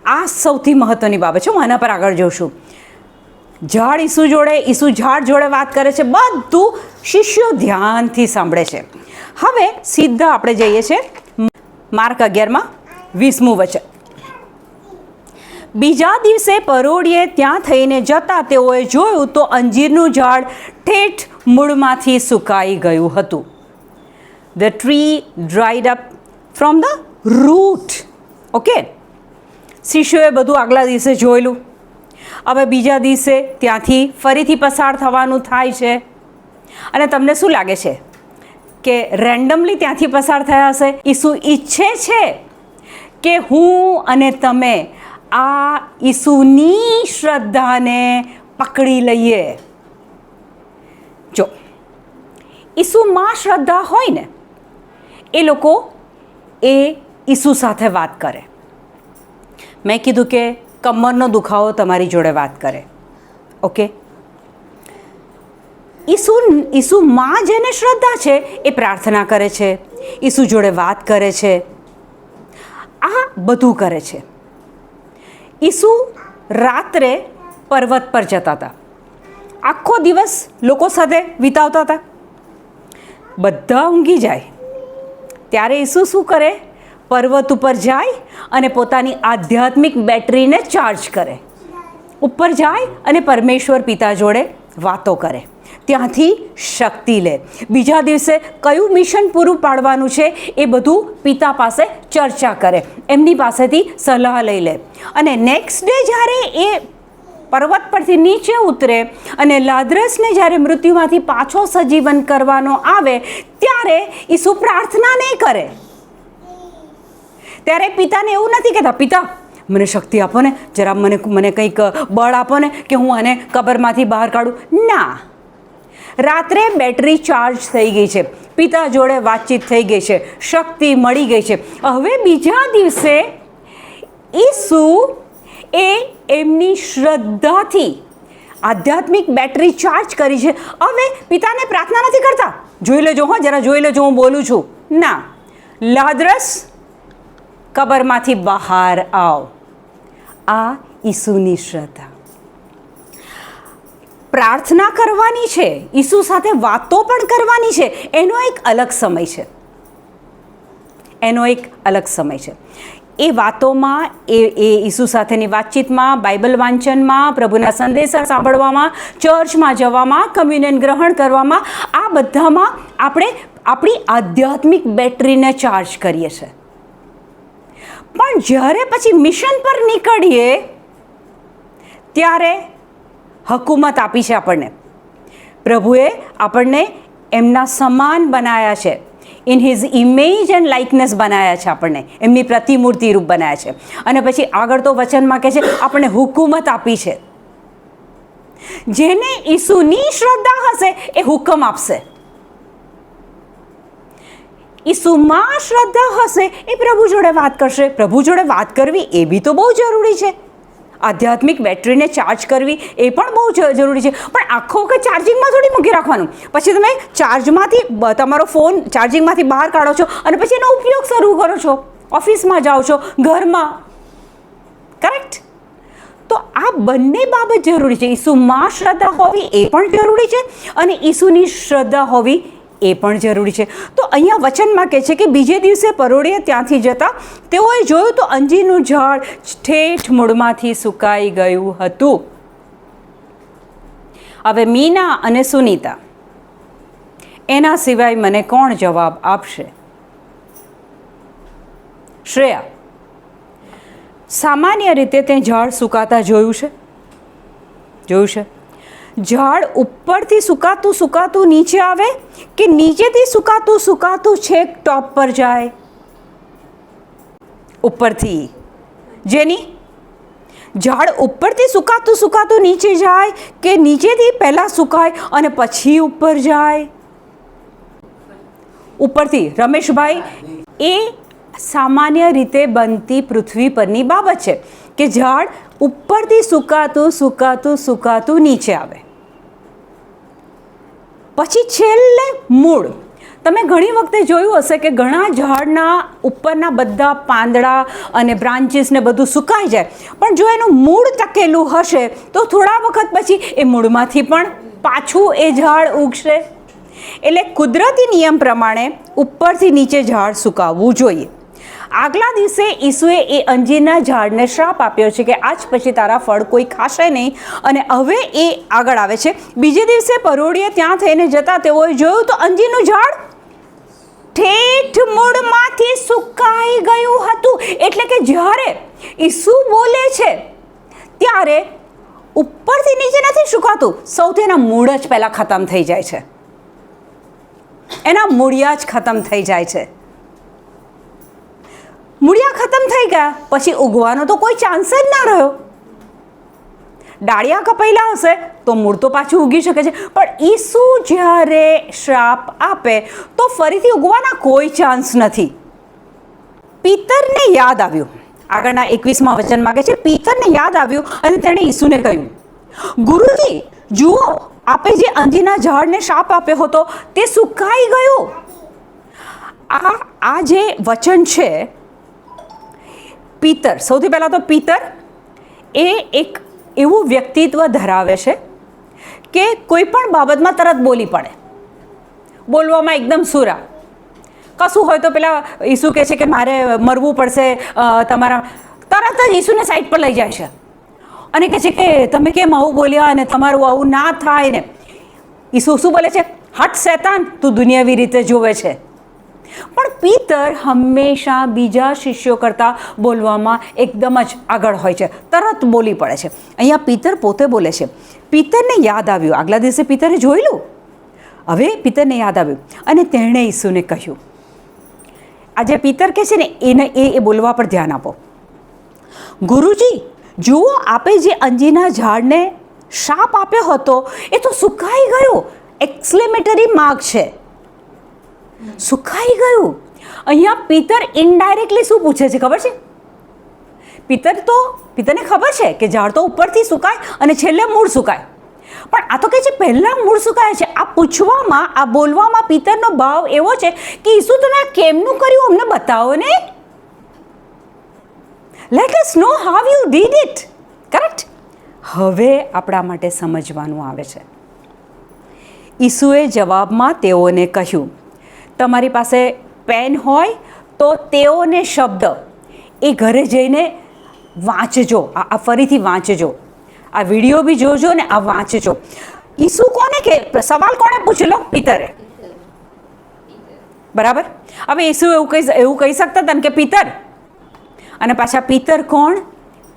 આ સૌથી મહત્વની બાબત છે. હું આના પર આગળ જોઉં છું. ઝાડ ઈસુ જોડે, ઈસુ ઝાડ જોડે વાત કરે છે, બધું શિષ્યો ધ્યાનથી સાંભળે છે. હવે સીધા આપણે જઈએ છીએ માર્ક 11:20 વચન. બીજા દિવસે પરોઢિયે ત્યાં થઈને જતા તેઓએ જોયું તો અંજીરનું ઝાડ ઠેઠ મૂળમાંથી સુકાઈ ગયું હતું. The tree dried up from the root. Okay, શિષ્યોએ બધું આગલા દિવસે જોયેલું. હવે બીજા દિવસે ત્યાંથી ફરીથી પસાર થવાનું થાય છે અને તમને શું લાગે છે કે રેન્ડમલી ત્યાંથી પસાર થયા હશે? ઈસુ ઈચ્છે છે કે હું અને તમે આ ઈસુની શ્રદ્ધાને પકડી લઈએ. જો ઈસુમાં શ્રદ્ધા હોય ને, એ લોકો એ ઈસુ સાથે વાત કરે. મેં કીધું કે કમરનો દુખાવો તમારી જોડે વાત કરે. ઓકે, ઈસુમાં જેને શ્રદ્ધા છે એ પ્રાર્થના કરે છે, ઈસુ જોડે વાત કરે છે, આ બધું કરે છે. ઈસુ રાત્રે પર્વત પર જતા હતા, આખો દિવસ લોકો સાથે વિતાવતા હતા. બધા ઊંઘી જાય ત્યારે ઈસુ શું કરે? પર્વત ઉપર જાય અને પોતાની આધ્યાત્મિક બેટરીને ચાર્જ કરે. ઉપર જાય અને પરમેશ્વર પિતા જોડે વાતો કરે, ત્યાંથી શક્તિ લે. બીજા દિવસે કયું મિશન પૂરું પાડવાનું છે એ બધું પિતા પાસે ચર્ચા કરે, એમની પાસેથી સલાહ લઈ લે. અને નેક્સ્ટ ડે જ્યારે એ પર્વત પરથી નીચે ઉતરે અને લાઝરસને જ્યારે મૃત્યુમાંથી પાછો સજીવન કરવાનો આવે ત્યારે ઈસુ પ્રાર્થના નહીં કરે. ત્યારે પિતાને એવું નથી કહેતા, પિતા મને શક્તિ આપો ને, જરા મને કંઈક બળ આપો ને કે હું આને કબરમાંથી બહાર કાઢું. ના, રાત્રે બેટરી ચાર્જ થઈ ગઈ છે, પિતા જોડે વાતચીત થઈ ગઈ છે, શક્તિ મળી ગઈ છે. હવે બીજા દિવસે ઈસુ એ એમની શ્રદ્ધાથી આધ્યાત્મિક બેટરી ચાર્જ કરી છે. હવે પિતાને પ્રાર્થના નથી કરતા, જોઈ લેજો હો, જરા જોઈ લેજો હું બોલું છું. ના, લાઝરસ કબરમાંથી બહાર આવ. આ ઈસુની શ્રદ્ધા. પ્રાર્થના કરવાની છે, ઈસુ સાથે વાતો પણ કરવાની છે, એનો એક અલગ સમય છે. એનો એક અલગ સમય છે. એ વાતોમાં, એ ઈસુ સાથેની વાતચીતમાં, બાઇબલ વાંચનમાં, પ્રભુના સંદેશા સાંભળવામાં, ચર્ચમાં જવામાં, કમ્યુનિયન ગ્રહણ કરવામાં, આ બધામાં આપણે આપણી આધ્યાત્મિક બેટરીને ચાર્જ કરીએ છીએ. પણ જ્યારે પછી મિશન પર નીકળીએ ત્યારે હકુમત આપી છે આપણને. પ્રભુએ આપણને એમના સમાન બનાવ્યા છે, ઇન હિઝ ઇમેજ એન્ડ લાઇકનેસ બનાવ્યા છે આપણને, એમની પ્રતિમૂર્તિ રૂપ બનાવ્યા છે. અને પછી આગળ તો વચનમાં કહે છે આપણને હુકુમત આપી છે. જેને ઈસુની શ્રદ્ધા હશે એ હુકમ આપશે, ઈસુમાં શ્રદ્ધા હશે એ પ્રભુ જોડે વાત કરશે. પ્રભુ જોડે વાત કરવી એ બી તો બહુ જરૂરી છે. આધ્યાત્મિક બેટરીને ચાર્જ કરવી એ પણ બહુ જરૂરી છે. પણ આખો વખત ચાર્જિંગમાં થોડી મૂકી રાખવાનું. પછી તમે ચાર્જમાંથી તમારો ફોન ચાર્જિંગમાંથી બહાર કાઢો છો અને પછી એનો ઉપયોગ શરૂ કરો છો, ઓફિસમાં જાઓ છો, ઘરમાં. કરેક્ટ? તો આ બંને બાબત જરૂરી છે. ઈસુમાં શ્રદ્ધા હોવી એ પણ જરૂરી છે અને ઈસુની શ્રદ્ધા હોવી એ પણ જરૂરી છે. તો અહીંયા વચનમાં કહે છે કે બીજે દિવસે પરોઢિયે ત્યાંથી જતા તેઓએ જોયું તો અંજીરનું ઝાડ ઠેઠ મૂળમાંથી સુકાઈ ગયું હતું. હવે મીના અને સુનીતા, એના સિવાય મને કોણ જવાબ આપશે? શ્રેયા, સામાન્ય રીતે તે ઝાડ સુકાતા જોયું છે? જોયું છે? ઝાડ ઉપરથી સુકાતું નીચે આવે કે નીચેથી સુકાતું છેક ટોપ પર જાય? ઉપરથી. જેની ઝાડ ઉપરથી સુકાતું નીચે જાય કે નીચેથી પહેલાં સુકાય અને પછી ઉપર જાય? ઉપરથી. રમેશભાઈ, એ સામાન્ય રીતે બનતી પૃથ્વી પરની બાબત છે કે ઝાડ ઉપરથી સુકાતું સુકાતું સુકાતું નીચે આવે, પછી છેલ્લે મૂળ. તમે ઘણી વખતે જોયું હશે કે ઘણા ઝાડના ઉપરના બધા પાંદડા અને બ્રાન્ચીસ ને બધું સુકાઈ જાય, પણ જો એનું મૂળ ટકેલું હશે તો થોડા વખત પછી એ મૂળમાંથી પણ પાછું એ ઝાડ ઉગશે. એટલે કુદરતી નિયમ પ્રમાણે ઉપરથી નીચે ઝાડ સુકાવવું જોઈએ. આગલા દિવસે ઈસુએ એ અંજીરના ઝાડને શ્રાપ આપ્યો છે કે આજ પછી તારા ફળ કોઈ ખાશે નહીં. અને હવે એ આગળ આવે છે. બીજે દિવસે પરોઢિયે ત્યાં થઈને જતા તેઓએ જોયું તો અંજીરનું ઝાડ ઠેઠ મૂળમાંથી સુકાઈ ગયું હતું. એટલે કે જ્યારે ઈસુ બોલે છે ત્યારે ઉપરથી નીચે નથી સુકાતું, સૌથી એના મૂળ જ પહેલાં ખતમ થઈ જાય છે, એના મૂળિયા જ ખતમ થઈ જાય છે. મૂળિયા ખતમ થઈ ગયા પછી ઉગવાનો તો કોઈ ચાન્સ જ ના રહ્યો. ડાળિયા કપાયેલા હશે તો મૂળ તો પાછું ઉગી શકે છે, પણ ઈસુ જ્યારે શ્રાપ આપે તો ફરીથી ઉગવાના કોઈ ચાન્સ નથી. પિતરને યાદ આવ્યું, આગળના 21મા વચન માગે છે, પિતરને યાદ આવ્યું અને તેણે ઈસુને કહ્યું, ગુરુજી જુઓ, આપે જે અંજીરના ઝાડને શ્રાપ આપ્યો હતો તે સુકાઈ ગયું. આ જે વચન છે, પિતર, સૌથી પહેલાં તો પિતર એ એક એવું વ્યક્તિત્વ ધરાવે છે કે કોઈ પણ બાબતમાં તરત બોલી પડે, બોલવામાં એકદમ સુરા. કશું હોય તો પેલા ઈસુ કહે છે કે મારે મરવું પડશે તમારા, તરત જ ઈસુને સાઈડ પર લઈ જાય છે અને કહે છે કે તમે કેમ આવું બોલ્યા અને તમારું આવું ના થાય ને. ઈસુ શું બોલે છે? હટ શૈતાન, તું દુનિયાવી રીતે જોવે છે. પણ પિતર હંમેશા બીજા શિષ્યો કરતાં બોલવામાં એકદમ જ આગળ હોય છે, તરત બોલી પડે છે. અહીંયા પિતર પોતે બોલે છે. પિતરને યાદ આવ્યું, આગલા દિવસે પિતરે જોયેલું, હવે પિતરને યાદ આવ્યું અને તેણે ઈસુને કહ્યું. આજે પિતર કહે છે ને એને એ બોલવા પર ધ્યાન આપો. ગુરુજી જુઓ, આપે જે અંજીરના ઝાડને શાપ આપ્યો હતો એ તો સુકાઈ ગયું. એક્સક્લેમેટરી માર્ક છે, સુકાઈ ગયું. અહીંયા પિતર ઇનડાયરેક્ટલી શું પૂછે છે ખબર છે? પિતરને ખબર છે કે ઝાડ તો ઉપરથી સુકાય અને છેલ્લે મૂળ સુકાય, પણ આ તો કહે છે પહેલાં મૂળ સુકાય છે. આ પૂછવામાં, આ બોલવામાં પિતરનો ભાવ એવો છે કે ઈસુ તમે આ કેમનું કર્યું અમને બતાવો ને. Let us know how you did it. Correct. હવે આપણા માટે સમજવાનું આવે છે. ઈસુએ જવાબમાં તેઓને કહ્યું, તમારી પાસે પેન હોય તો તેઓને શબ્દ એ ઘરે જઈને વાંચજો, આ ફરીથી વાંચજો, આ વિડીયો બી જોજો ને આ વાંચજો. ઈસુ કોને કે સવાલ કોણે પૂછેલો? પિતરે. બરાબર. હવે ઈસુ એવું કહી શકતા હતા કે પિતર, અને પાછા પિતર કોણ?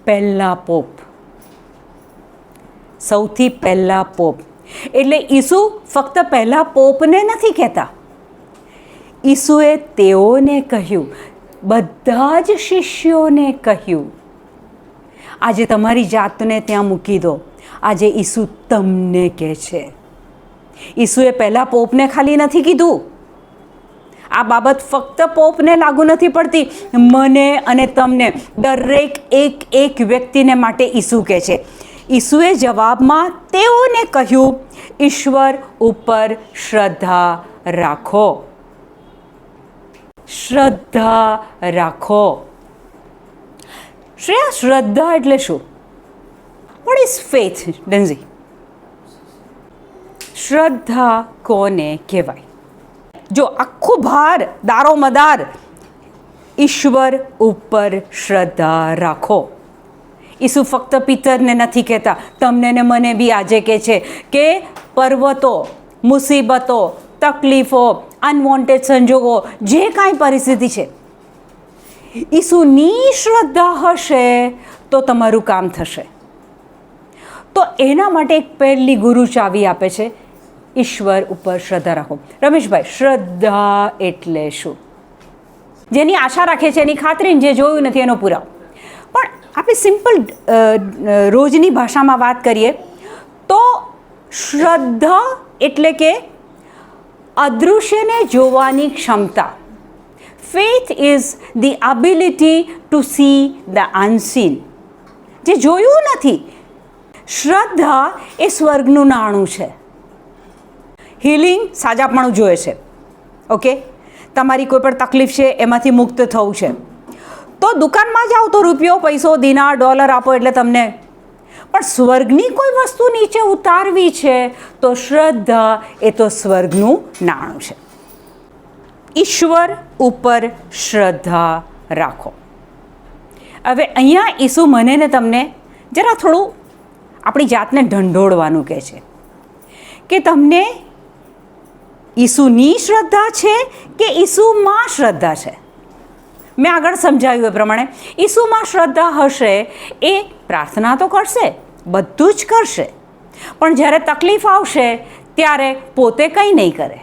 પહેલા પોપ, સૌથી પહેલા પોપ. એટલે ઈસુ ફક્ત પહેલા પોપને નથી કહેતા, ઈસુએ તેઓને કહ્યું, બધા જ શિષ્યોને કહ્યું. આજે તમારી જાતને ત્યાં મૂકી દો, આજે ઈસુ તમને કહે છે. ઈસુએ પહેલાં પોપને ખાલી નથી કીધું. આ બાબત ફક્ત પોપને લાગુ નથી પડતી, મને અને તમને, દરેક એક વ્યક્તિને માટે ઈસુ કહે છે. ઈસુએ જવાબમાં તેઓને કહ્યું, ઈશ્વર ઉપર શ્રદ્ધા રાખો, શ્રદ્ધા રાખો. શ્રેયા, શ્રદ્ધા એટલે શું? What is faith, Denzy? શ્રદ્ધા કોને કહેવાય? જો આખો ભાર દારોમદાર ઈશ્વર ઉપર શ્રદ્ધા રાખો. ઈસુ ફક્ત પિતરને નથી કહેતા, તમને ને મને બી આજે કહે છે કે પર્વતો, મુસીબતો, તકલીફો, અનવોન્ટેડ સંજોગો, જે કાંઈ પરિસ્થિતિ છે, ઈસુની શ્રદ્ધા હશે તો તમારું કામ થશે. તો એના માટે એક પહેલી ગુરુ ચાવી આપે છે, ઈશ્વર ઉપર શ્રદ્ધા રાખો. રમેશભાઈ, શ્રદ્ધા એટલે શું? જેની આશા રાખે છે એની ખાતરી, જે જોયું નથી એનો પુરાવો. પણ આપણે સિમ્પલ રોજની ભાષામાં વાત કરીએ તો શ્રદ્ધા એટલે કે અદૃશ્યને જોવાની ક્ષમતા, faith is the ability to see the unseen, જે જોયું નથી. શ્રદ્ધા એ સ્વર્ગનું નાણું છે. હિલિંગ સાજાપણું જોઈએ છે. ઓકે, તમારી કોઈ પણ તકલીફ છે એમાંથી મુક્ત થવું છે તો દુકાનમાં જાઓ તો રૂપિયો, પૈસો, દિનાર, ડોલર આપો એટલે તમને, પણ સ્વર્ગની કોઈ વસ્તુ નીચે ઉતારવી છે તો શ્રદ્ધા એ તો સ્વર્ગનું નાણું છે. ઈશ્વર ઉપર શ્રદ્ધા રાખો. હવે અહીંયા ઈસુ મને ને તમને જરા થોડું આપણી જાતને ઢંઢોળવાનું કહે છે કે તમને ઈસુની શ્રદ્ધા છે કે ઈસુમાં શ્રદ્ધા છે. મેં આગળ સમજાવ્યું એ પ્રમાણે ઈસુમાં શ્રદ્ધા હશે એ પ્રાર્થના તો કરશે, બધું જ કરશે, પણ જ્યારે તકલીફ આવશે ત્યારે પોતે કંઈ નહીં કરે,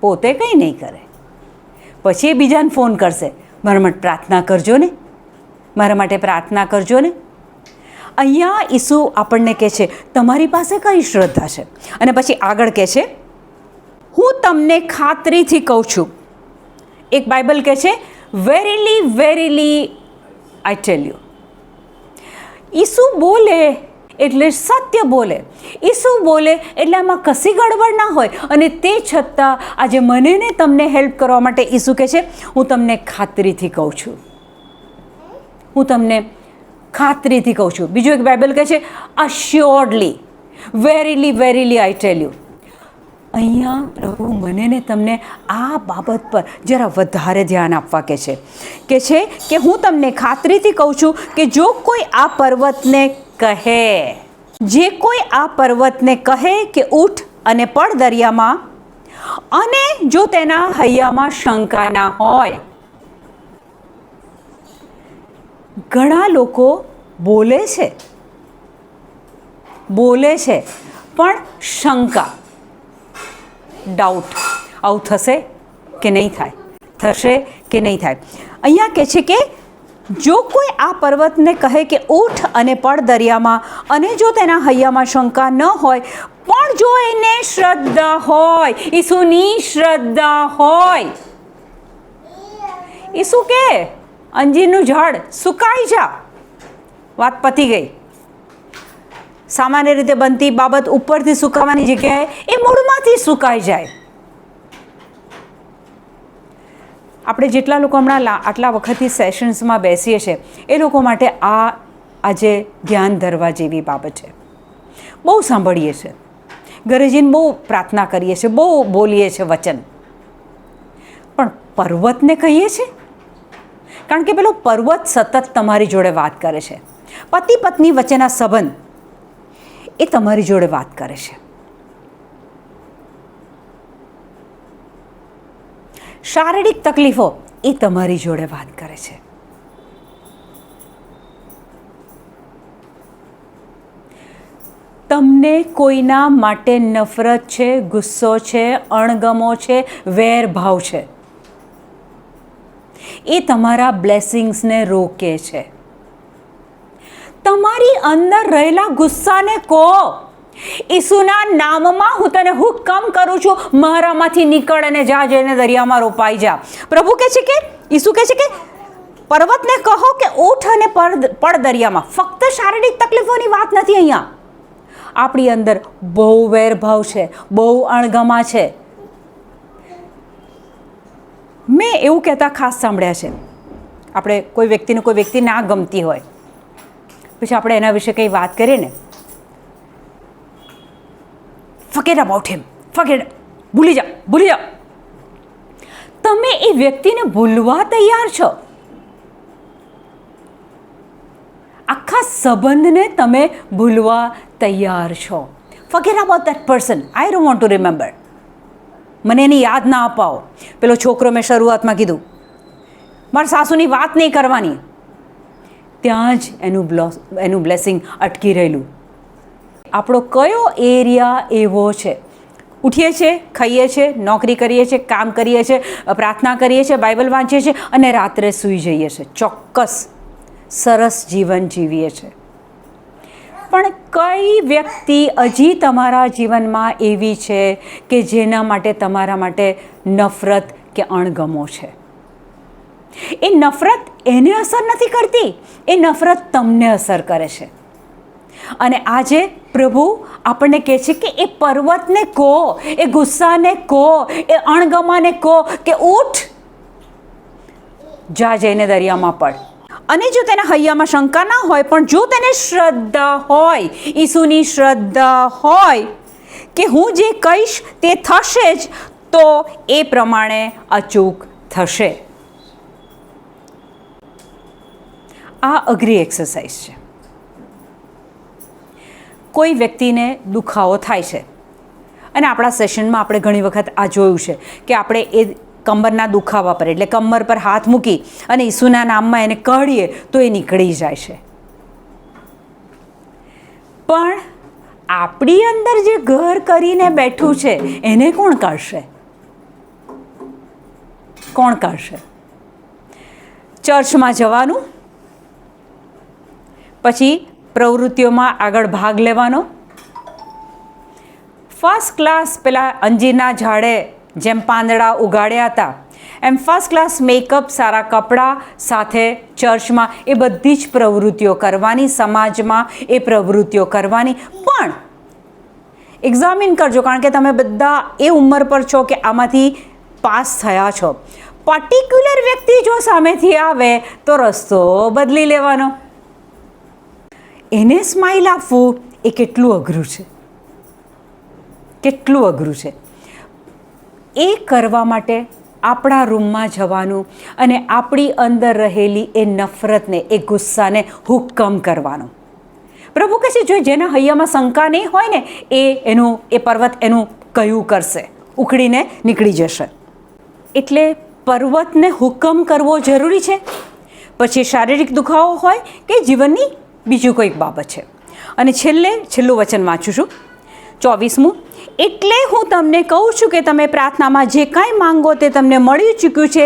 પોતે કંઈ નહીં કરે. પછી એ બીજાને ફોન કરશે, મારા માટે પ્રાર્થના કરજો ને, મારા માટે પ્રાર્થના કરજો ને. અહીંયા ઈસુ આપણને કહે છે તમારી પાસે કઈ શ્રદ્ધા છે, અને પછી આગળ કહે છે હું તમને ખાતરીથી કહું છું. એક બાઇબલ કહે છે વેરીલી વેરીલી આઈ ટેલ યુ. ઈસુ બોલે એટલે સત્ય બોલે, ઈસુ બોલે એટલે આમાં કશી ગડબડ ના હોય. અને તે છતાં આજે મને ને તમને હેલ્પ કરવા માટે ઈસુ કહે છે હું તમને ખાતરીથી કહું છું, હું તમને ખાતરીથી કહું છું. બીજું એક બાઇબલ કહે છે અશ્યોર્ડલી, વેરીલી વેરીલી આઈ ટેલ યુ. અહીંયા પ્રભુ મને ને તમને આ બાબત પર જરા વધારે ધ્યાન આપવા કહે છે કે હું તમને ખાતરીથી કહું છું કે જો કોઈ આ પર્વતને કહે, જે કોઈ આ પર્વતને કહે કે ઉઠ અને પડ દરિયામાં, અને જો તેના હૈયામાં શંકા ના હોય. ઘણા લોકો બોલે છે પણ શંકા, ડાઉટ, આવું થશે કે નહીં થાય, થશે કે નહીં થાય. અહીંયા કહે છે કે જો કોઈ આ પર્વતને કહે કે ઉઠ અને પડ દરિયામાં, અને જો તેના હૈયામાં શંકા ન હોય, પણ જો એને શ્રદ્ધા હોય, ઈસુની શ્રદ્ધા હોય. ઈસુ કે અંજીરનું ઝાડ સુકાઈ જા, વાત પતી ગઈ. સામાન્ય રીતે બનતી બાબત ઉપરથી સુકાવાની જગ્યાએ એ મૂળમાંથી સુકાઈ જાય. આપણે જેટલા લોકો હમણાં આટલા વખતથી સેશન્સમાં બેસીએ છીએ એ લોકો માટે આ આજે ધ્યાન ધરવા જેવી બાબત છે. બહુ સાંભળીએ છીએ, ઘરે જઈને બહુ પ્રાર્થના કરીએ છીએ, બહુ બોલીએ છીએ વચન, પણ પર્વતને કહીએ છીએ, કારણ કે પેલો પર્વત સતત તમારી જોડે વાત કરે છે. પતિ પત્ની વચ્ચેના સંબંધ એ તમારી જોડે વાત કરે છે. શારીરિક તકલીફો એ તમારી જોડે વાત કરે છે. તમને કોઈના માટે નફરત છે, ગુસ્સો છે, અણગમો છે, વેરભાવ છે, એ તમારા બ્લેસિંગ્સને રોકે છે. તમારી અંદર રહેલા ગુસ્સાને કહો, ઈસુના નામમાં હું તને હુકમ કરું છું, મારામાંથી નીકળ અને જા, જઈને દરિયામાં રોપાઈ જા. પ્રભુ કહે છે કે, ઈસુ કહે છે કે પર્વતને કહો કે ઉઠ અને પડ દરિયામાં. ફક્ત શારીરિક તકલીફોની વાત નથી અહીંયા. આપણી અંદર બહુ વેરભાવ છે, બહુ અણગમા છે. મેં એવું કહેતા ખાસ સાંભળ્યા છે, આપણે કોઈ વ્યક્તિ ના ગમતી હોય પછી આપણે એના વિશે કંઈ વાત કરીએ ને, ફોરગેટ અબાઉટ હિમ, ફોરગેટ, ભૂલી જાઓ. તમે એ વ્યક્તિને ભૂલવા તૈયાર છો, આખા સંબંધને તમે ભૂલવા તૈયાર છો. Forget about that person, I don't want to remember. મને એની યાદ ના અપાવો. પેલો છોકરો મેં શરૂઆતમાં કીધું, મારા સાસુની વાત નહીં કરવાની, ત્યાં જ એનું બ્લેસિંગ અટકી રહેલું. આપણો કયો એરિયા એવો છે? ઉઠીએ છીએ, ખાઈએ છીએ, નોકરી કરીએ છીએ, કામ કરીએ છીએ, પ્રાર્થના કરીએ છીએ, બાઇબલ વાંચીએ છીએ અને રાત્રે સૂઈ જઈએ છીએ. ચોક્કસ સરસ જીવન જીવીએ છીએ, પણ કઈ વ્યક્તિ હજી તમારા જીવનમાં એવી છે કે જેના માટે તમારા માટે નફરત કે અણગમો છે. એ નફરત એને અસર નથી કરતી, એ નફરત તમને અસર કરે છે. અને આજે પ્રભુ આપણને કહે છે કે એ પર્વતને કહો, એ ગુસ્સાને કહો, એ અણગમાને કહો કે ઉઠ, જા જઈને દરિયામાં પડ. અને જો તેના હૈયામાં શંકા ના હોય, પણ જો તેને શ્રદ્ધા હોય, ઈસુની શ્રદ્ધા હોય કે હું જે કહીશ તે થશે જ, તો એ પ્રમાણે અચૂક થશે. આ અઘરી એક્સરસાઇઝ છે. કોઈ વ્યક્તિને દુખાવો થાય છે, અને આપણા સેશનમાં આપણે ઘણી વખત આ જોયું છે કે આપણે એ કમરના દુખાવા પર, એટલે કમર પર હાથ મૂકી અને ઈસુના નામમાં એને કહીએ તો એ નીકળી જાય છે. પણ આપણી અંદર જે ઘર કરીને બેઠું છે એને કોણ કાઢશે? કોણ કાઢશે? ચર્ચમાં જવાનું, પછી પ્રવૃત્તિઓમાં આગળ ભાગ લેવાનો, ફર્સ્ટ ક્લાસ પેલા અંજીરના ઝાડે જેમ પાંદડા ઉગાડ્યા હતા એમ ફર્સ્ટ ક્લાસ મેકઅપ, સારા કપડાં સાથે ચર્ચમાં એ બધી જ પ્રવૃત્તિઓ કરવાની, સમાજમાં એ પ્રવૃત્તિઓ કરવાની. પણ એક્ઝામિન કરજો, કારણ કે તમે બધા એ ઉંમર પર છો કે આમાંથી પાસ થયા છો. પર્ટિક્યુલર વ્યક્તિ જો સામેથી આવે તો રસ્તો બદલી લેવાનો. એને સ્માઇલ આપવું એ કેટલું અઘરું છે, કેટલું અઘરું છે. એ કરવા માટે આપણા રૂમમાં જવાનું અને આપણી અંદર રહેલી એ નફરતને, એ ગુસ્સાને હુકમ કરવાનો. પ્રભુ કહે છે જો જેના હૈયામાં શંકા નહીં હોય ને એ પર્વત એનું કહ્યું કરશે, ઉખડીને નીકળી જશે. એટલે પર્વતને હુકમ કરવો જરૂરી છે. પછી શારીરિક દુખાવો હોય કે જીવનની બીજું કોઈક બાબત છે. અને છેલ્લું વચન વાંચું છું, 24મું. એટલે હું તમને કહું છું કે તમે પ્રાર્થનામાં જે કાંઈ માંગો તે તમને મળી ચૂક્યું છે,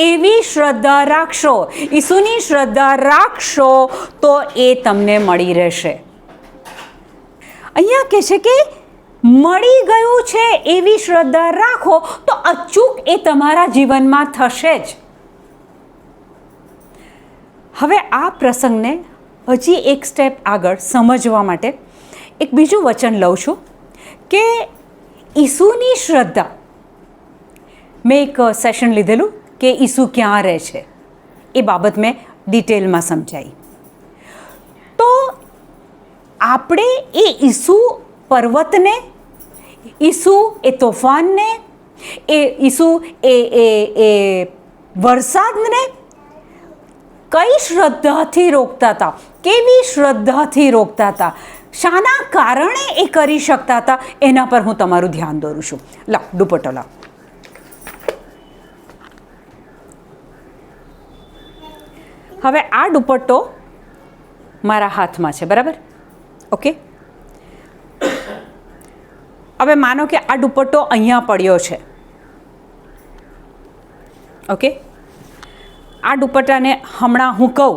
એવી શ્રદ્ધા રાખશો, ઈસુની શ્રદ્ધા રાખશો તો એ તમને મળી રહેશે. અહીંયા કહે છે કે મળી ગયું છે એવી શ્રદ્ધા રાખો તો અચૂક એ તમારા જીવનમાં થશે જ. હવે આ પ્રસંગને હજી એક સ્ટેપ આગળ સમજવા માટે એક બીજું વચન લઉં છું કે ઈસુની શ્રદ્ધા. મેં એક સેશન લીધેલું કે ઈસુ ક્યાં રહે છે, એ બાબત મેં ડિટેલમાં સમજાવી. તો આપણે એ ઈસુ પર્વતને, ઈસુ એ તોફાનને, એ ઈસુ એ વરસાદને કઈ શ્રદ્ધાથી રોકતા હતા, કેવી શ્રદ્ધાથી રોકતા હતા, શાના કારણે એ કરી શકતા હતા, એના પર હું તમારું ધ્યાન દોરું છું. લાવ દુપટ્ટો લાવ. હવે આ દુપટ્ટો મારા હાથમાં છે, બરાબર? ઓકે. હવે માનો કે આ દુપટ્ટો અહીંયા પડ્યો છે. ઓકે. આ દુપટ્ટાને હમણાં હું કહું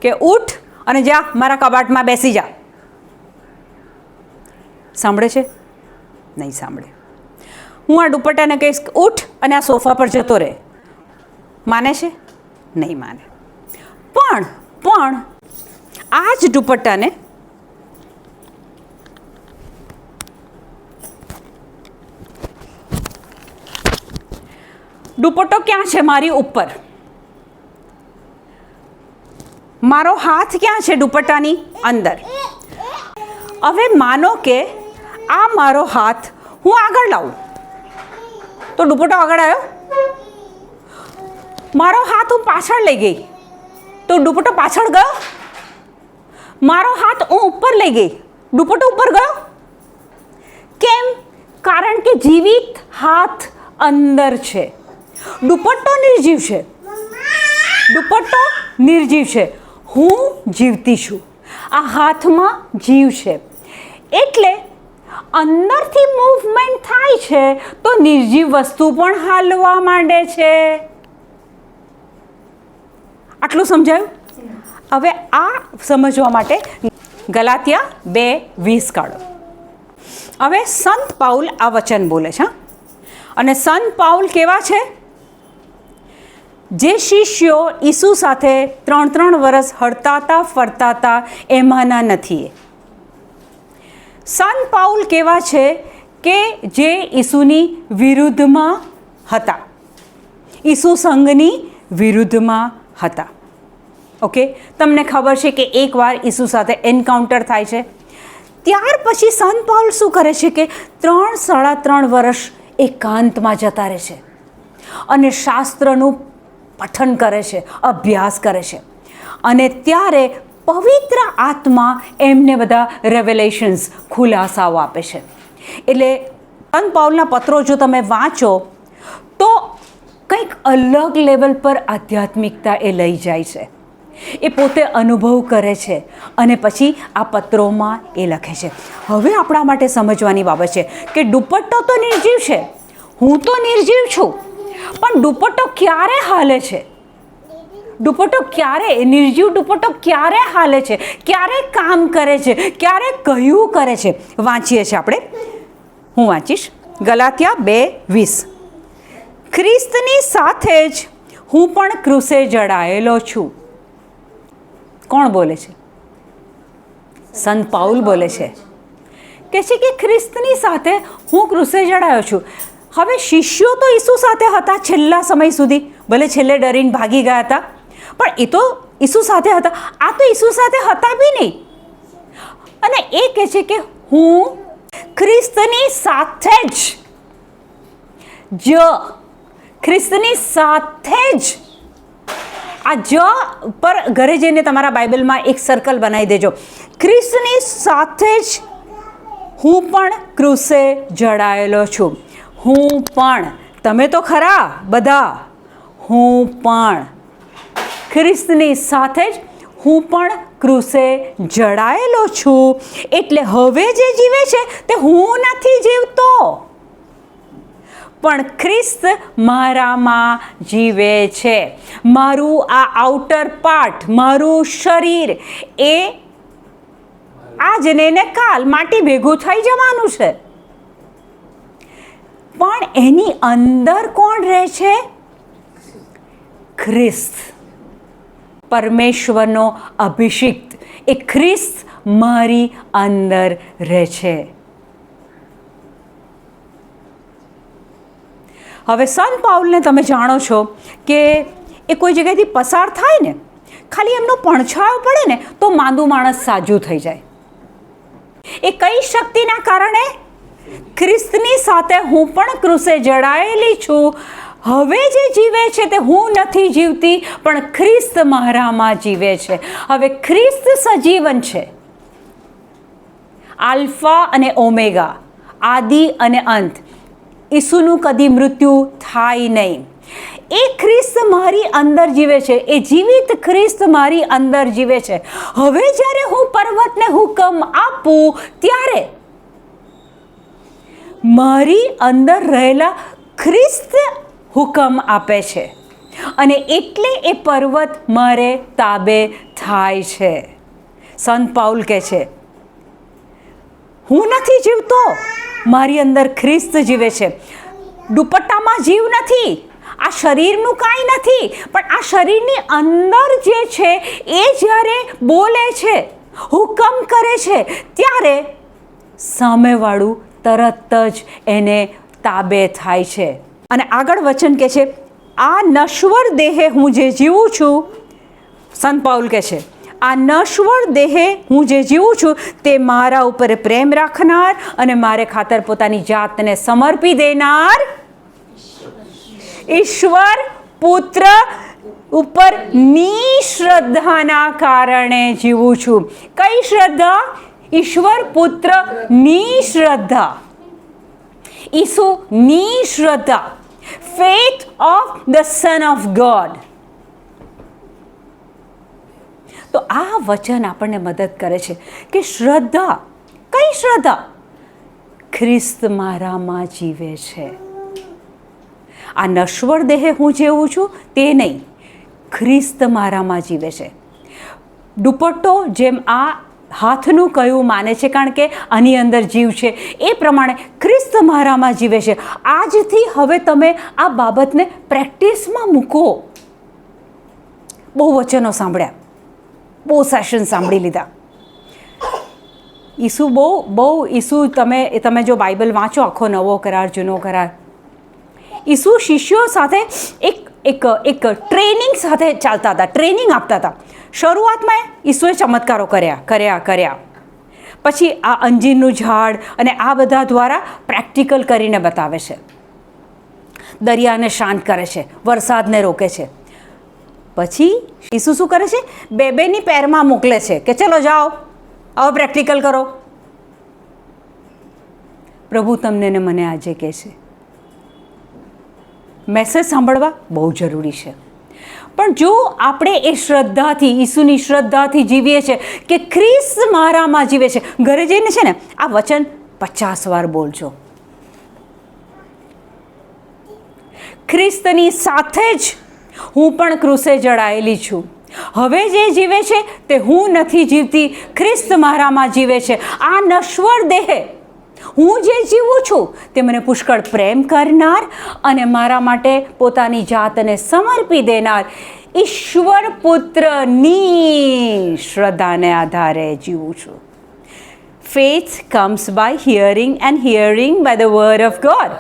કે ઉઠ અને જા મારા કબાટમાં બેસી જા, સાંભળે છે? નહીં સાંભળે. હું આ દુપટ્ટાને કહીશ ઉઠ અને આ સોફા પર જતો રહે, માને છે? નહીં માને. પણ આ જ દુપટ્ટાને દુપટ્ટો ક્યાં છે? મારી ઉપર. મારો હાથ ક્યાં છે? દુપટ્ટાની અંદર. હવે માનો કે આ મારો હાથ હું આગળ લાવું તો દુપટ્ટો આગળ આવ્યો. મારો હાથ હું પાછળ લઈ ગઈ તો દુપટ્ટો પાછળ ગયો. મારો હાથ હું ઉપર લઈ ગઈ, દુપટ્ટો ઉપર ગયો. કેમ? કારણ કે જીવિત હાથ અંદર છે, દુપટ્ટો નિર્જીવ છે. દુપટ્ટો નિર્જીવ છે, હું જીવતી છું. આ હાથમાં જીવ છે, એટલે અંદરથી મૂવમેન્ટ થાય છે તો નિર્જીવ વસ્તુ પણ હાલવા માંડે છે. આટલું સમજાયું? હવે આ સમજવા માટે ગલાતિયા 2:20 કાઢો. હવે સંત પાઉલ આ વચન બોલે છે, અને સંત પાઉલ કેવા છે? જે શિષ્યો ઈસુ સાથે 3 વર્ષ હરતાતા ફરતાતા એમાંના નથી. સંત પાઉલ કેવા છે કે જે ઈસુની વિરુદ્ધમાં હતા, ઈસુ સંઘની વિરુદ્ધમાં હતા. ઓકે, તમને ખબર છે કે એકવાર ઈસુ સાથે એન્કાઉન્ટર થાય છે. ત્યાર પછી સંત પાઉલ શું કરે છે કે 3-3.5 વર્ષ એકાંતમાં જતા રહે છે અને શાસ્ત્રનું પઠન કરે છે, અભ્યાસ કરે છે. અને ત્યારે પવિત્ર આત્મા એમને બધા રેવેલેશન્સ, ખુલાસાઓ આપે છે. એટલે સંત પાઉલના પત્રો જો તમે વાંચો તો કંઈક અલગ લેવલ પર આધ્યાત્મિકતા એ લઈ જાય છે. એ પોતે અનુભવ કરે છે અને પછી આ પત્રોમાં એ લખે છે. હવે આપણા માટે સમજવાની બાબત છે કે દુપટ્ટો તો નિર્જીવ છે, હું તો નિર્જીવ છું, પણ દુપટ્ટો ક્યારે હાલે છે? દુપટ્ટો ક્યારે, નિર્જીવ દુપટ્ટો ક્યારે હાલે છે, ક્યારે કામ કરે છે, ક્યારે કયું કરે છે? વાંચીએ છીએ આપણે. હું વાંચીશ. ગલાતિયા 2:20. ખ્રિસ્તની સાથે જ હું પણ ક્રૂસે જડાયેલો છું. કોણ બોલે છે? સંત પાઉલ બોલે છે. કહે છે કે ખ્રિસ્તની સાથે હું ક્રૂસે જડાયો છું. હવે શિષ્યો તો ઈસુ સાથે હતા છેલ્લા સમય સુધી, ભલે છેલ્લે ડરીને ભાગી ગયા હતા, પણ એ તો ઈસુ સાથે હતા. આ તો ઈસુ સાથે હતા બી નહીં. અને એ કહે છે કે હું ખ્રિસ્તની સાથે જ, ખ્રિસ્તની સાથે જ. આ જ પર ઘરે જઈને તમારા બાઇબલમાં એક સર્કલ બનાવી દેજો. ખ્રિસ્તની સાથે જ હું પણ ક્રૂસે જડાયેલો છું. હું પણ, તમે તો ખરા બધા, હું પણ ખ્રિસ્તની સાથે જ હું પણ ક્રૂસે જડાયેલો છું. એટલે હવે જે જીવે છે તે હું નથી જીવતો, પણ ખ્રિસ્ત મારામાં જીવે છે. મારું આ આઉટર પાર્ટ, મારું શરીર, એ આજને ને કાલ માટી ભેગું થઈ જવાનું છે, પણ એની અંદર કોણ રહે છે? ખ્રિસ્ત, પરમેશ્વરનો અભિષિક્ત, એ ખ્રિસ્ત મારી અંદર રહે છે. હવે સંત પાઉલને તમે જાણો છો કે એ કોઈ જગ્યાએથી પસાર થાય ને, ખાલી એમનો પડછાયો પડે ને તો માંદું માણસ સાજું થઈ જાય. એ કઈ શક્તિના કારણે? ખ્રિસ્તની સાથે હું પણ ક્રૂસે જડાયેલી છું. હવે જે જીવે છે તે હું નથી જીવતી, પણ ખ્રિસ્ત મારામાં જીવે છે. હવે ખ્રિસ્ત સજીવન છે, આલ્ફા અને ઓમેગા, આદિ અને અંત. ઈસુનું કદી મૃત્યુ થાય નહીં. એ ખ્રિસ્ત મારી અંદર જીવે છે, એ જીવિત ખ્રિસ્ત મારી અંદર જીવે છે. હવે જ્યારે હું પર્વતને હુકમ આપું ત્યારે મારી અંદર રહેલા ખ્રિસ્ત હુકમ આપે છે અને એટલે એ પર્વત મારે તાબે થાય છે. સંત પાઉલ કહે છે હું નથી જીવતો, મારી અંદર ખ્રિસ્ત જીવે છે. દુપટ્ટામાં જીવ નથી, આ શરીરનું કાંઈ નથી, પણ આ શરીરની અંદર જે છે એ જ્યારે બોલે છે, હુકમ કરે છે, ત્યારે સામેવાળું તરત જ એને તાબે થાય છે. અને આગળ વચન કહે છે આ નશ્વર દેહે હું જે જીવું છું, સંત પાઉલ કહે છે આ નશ્વર દેહે હું જે જીવું છું તે મારા ઉપર પ્રેમ રાખનાર અને મારે ખાતર પોતાની જાતને સમર્પી દેનાર ઈશ્વર પુત્ર ઉપર નિશ્રદ્ધાના કારણે જીવું છું. કઈ શ્રદ્ધા? ઈશ્વર પુત્ર નિશ્રદ્ધા, ઈસુ નિશ્રદ્ધા, faith of the Son of God. તો આ વચન આપણને મદદ કરે છે કે શ્રદ્ધા, કઈ શ્રદ્ધા? ખ્રિસ્ત મારામાં જીવે છે. આ નશ્વર દેહે હું જેવું છું તે નહીં, ખ્રિસ્ત મારામાં જીવે છે. દુપટ્ટો જેમ આ હાથનું કયું માને છે, કારણ કે આની અંદર જીવ છે. એ પ્રમાણે ખ્રિસ્ત મારામાં જીવે છે. આજથી હવે તમે આ બાબતને પ્રેક્ટિસમાં મૂકો. બહુ વચનો સાંભળ્યા, બહુ સેશન સાંભળી લીધા. ઈસુ ઈસુ તમે જો બાઇબલ વાંચો, આખો નવો કરાર, જૂનો કરાર, ઈસુ શિષ્યો સાથે એક ટ્રેનિંગ સાથે ચાલતા હતા, ટ્રેનિંગ આપતા હતા. શરૂઆતમાં ઈસુએ ચમત્કારો કર્યા. પછી આ અંજીરનું ઝાડ અને આ બધા દ્વારા પ્રેક્ટિકલ કરીને બતાવે છે. દરિયાને શાંત કરે છે, વરસાદને રોકે છે. પછી ઈસુ શું કરે છે? બેબેની પેરમાં મોકલે છે કે ચલો જાઓ, હવે પ્રેક્ટિકલ કરો. પ્રભુ તમને ને મને આજે કહે છે, મેસેજ સાંભળવા બહુ જરૂરી છે, પણ જો આપણે એ શ્રદ્ધાથી, ઈસુની શ્રદ્ધાથી જીવીએ છીએ કે ખ્રિસ્ત મારામાં જીવે છે. ઘરે જઈને છે ને આ વચન 50 વાર બોલજો. ખ્રિસ્તની સાથે જ હું પણ ક્રૂસે જડાયેલી છું. હવે જે જીવે છે તે હું નથી જીવતી, ખ્રિસ્ત મારામાં જીવે છે. આ નશ્વર દેહ હું જે જીવું છું તે મને પુષ્કળ પ્રેમ કરનાર અને મારા માટે પોતાની જાતને સમર્પી દેનાર ઈશ્વર પુત્રની શ્રદ્ધાને આધારે જીવું છું. Faith comes by hearing and hearing by the word of God.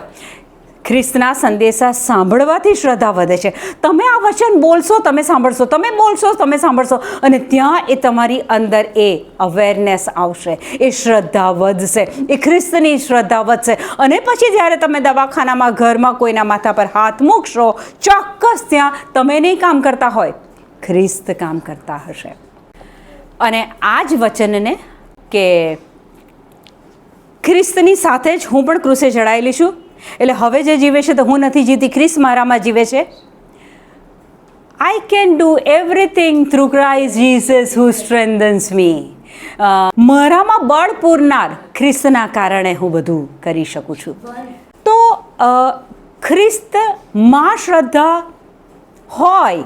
ખ્રિસ્તના સંદેશા સાંભળવાથી શ્રદ્ધા વધે છે. તમે આ વચન બોલશો, તમે સાંભળશો, તમે બોલશો, તમે સાંભળશો, અને ત્યાં એ તમારી અંદર એ અવેરનેસ આવશે, એ શ્રદ્ધા વધશે, એ ખ્રિસ્તની શ્રદ્ધા વધશે. અને પછી જ્યારે તમે દવાખાનામાં, ઘરમાં કોઈના માથા પર હાથ મૂકશો, ચોક્કસ ત્યાં તમે નહીં કામ કરતા હોય, ખ્રિસ્ત કામ કરતા હશે. અને આ જ વચનને કે ખ્રિસ્તની સાથે જ હું પણ ક્રૂસે જડાયેલી છું, એટલે હવે જે જીવે છે તો હું નથી જીવતી, ખ્રિસ્ત મારામાં જીવે છે. I can do everything through Christ Jesus who strengthens me. મારામાં બળ પૂરનાર ખ્રિસ્તના કારણે હું બધું કરી શકું છું. તો ખ્રિસ્તમાં શ્રદ્ધા હોય,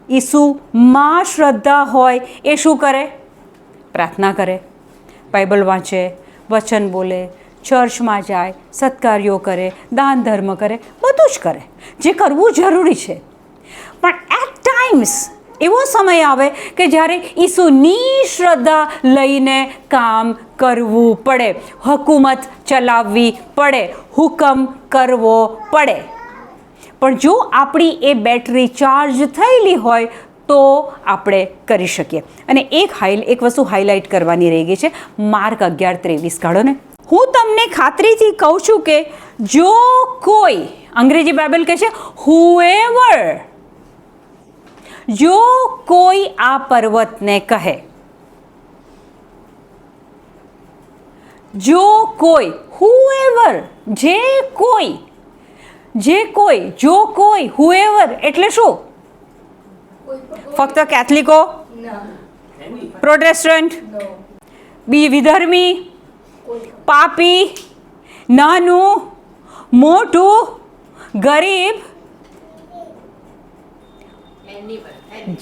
ઈસુમાં શ્રદ્ધા હોય, એ શું કરે? પ્રાર્થના કરે, બાઇબલ વાંચે, વચન બોલે, ચર્ચમાં જાય, સત્કાર્યો કરે, દાન ધર્મ કરે, બધું જ કરે, જે કરવું જરૂરી છે. પણ એટ ટાઈમ્સ એવો સમય આવે કે જ્યારે ઈસુની શ્રદ્ધા લઈને કામ કરવું પડે, હુકુમત ચલાવવી પડે, હુકમ કરવો પડે. પણ જો આપણી એ બેટરી ચાર્જ થયેલી હોય તો આપણે કરી શકીએ. અને એક વસ્તુ હાઇલાઇટ કરવાની રહી ગઈ છે. માર્ક 11:23 કાઢો ને. હું તમને ખાતરીથી કહું છું કે જો કોઈ, અંગ્રેજી બાઇબલ કહે છે હુએવર, જો કોઈ આ પર્વતને કહે, જો કોઈ, હુએવર, જે કોઈ, જો કોઈ, હુએવર એટલે શું? ફક્ત કેથલિકો, પ્રોટેસ્ટન્ટ, વિધર્મી, પાપી, નાનું, મોટું, ગરીબ,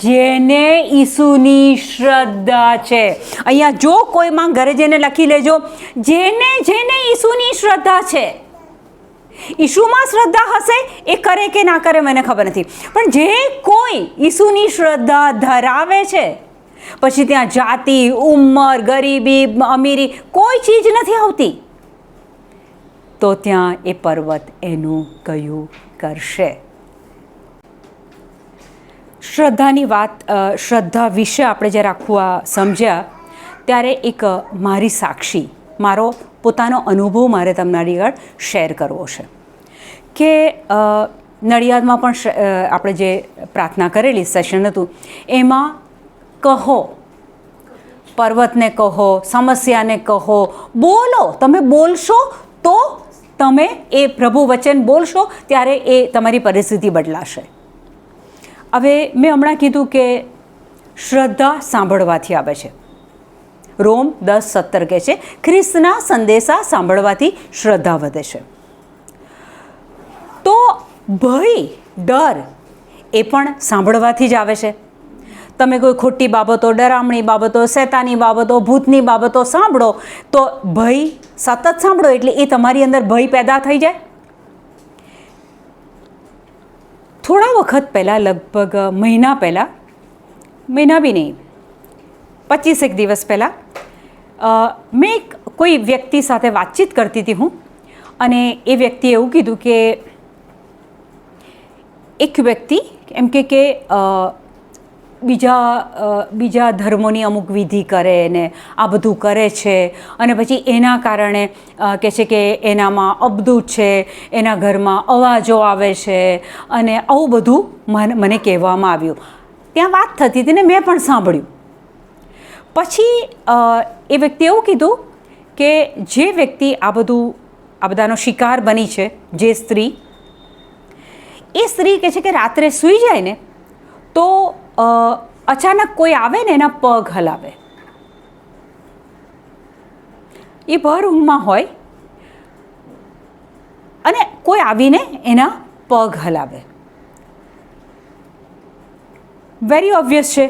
જેને ઈસુની શ્રદ્ધા છે. અહીંયા જો કોઈમાં ઘરે જઈને લખી લેજો, જેને ઈસુની શ્રદ્ધા છે. ઈસુમાં શ્રદ્ધા હશે, એ કરે કે ના કરે મને ખબર નથી, પણ જે કોઈ ઈસુની શ્રદ્ધા ધરાવે છે, પછી ત્યાં જાતિ, ઉંમર, ગરીબી, અમીરી કોઈ ચીજ નથી આવતી, તો ત્યાં એ પર્વત એનું કયું કરશે. શ્રદ્ધાની વાત, શ્રદ્ધા વિશે આપણે જ્યારે આખું આ સમજ્યા ત્યારે એક મારી સાક્ષી, મારો પોતાનો અનુભવ મારે તમારી આગળ શેર કરવો છે. કે નડિયાદમાં પણ આપણે જે પ્રાર્થના કરેલી સેશન હતું એમાં કહો, પર્વતને કહો, સમસ્યાને કહો, બોલો. તમે બોલશો તો તમે એ પ્રભુ વચન બોલશો ત્યારે એ તમારી પરિસ્થિતિ બદલાશે. હવે મેં હમણાં કીધું કે શ્રદ્ધા સાંભળવાથી આવે છે. રોમ 10:17 કહે છે ખ્રિસ્તના સંદેશા સાંભળવાથી શ્રદ્ધા વધે છે. તો ભય, ડર એ પણ સાંભળવાથી જ આવે છે. તમે કોઈ ખોટી બાબતો, ડરામણી બાબતો, શૈતાની બાબતો, ભૂતની બાબતો સાંભળો તો ભય સતત સાંભળો એટલે એ તમારી અંદર ભય પેદા થઈ જાય. થોડા વખત પહેલાં, લગભગ મહિના બી નહીં, 25 દિવસ પહેલાં મેં કોઈ વ્યક્તિ સાથે વાતચીત કરતી હતી હું, અને એ વ્યક્તિએ એવું કીધું કે એક વ્યક્તિ એમ કે બીજા ધર્મોની અમુક વિધિ કરે ને આ બધું કરે છે, અને પછી એના કારણે કહે છે કે એનામાં અબદૂત છે, એના ઘરમાં અવાજો આવે છે, અને આવું બધું મને કહેવામાં આવ્યું. ત્યાં વાત થતી હતી ને મેં પણ સાંભળ્યું. પછી એ વ્યક્તિએ એવું કીધું કે જે વ્યક્તિ આ બધાનો શિકાર બની છે, જે સ્ત્રી કહે છે કે રાત્રે સૂઈ જાય ને તો અચાનક કોઈ આવે ને એના પગ હલાવે. એ ભર ઊંઘમાં હોય અને કોઈ આવીને એના પગ હલાવે. વેરી ઓબ્વિયસ છે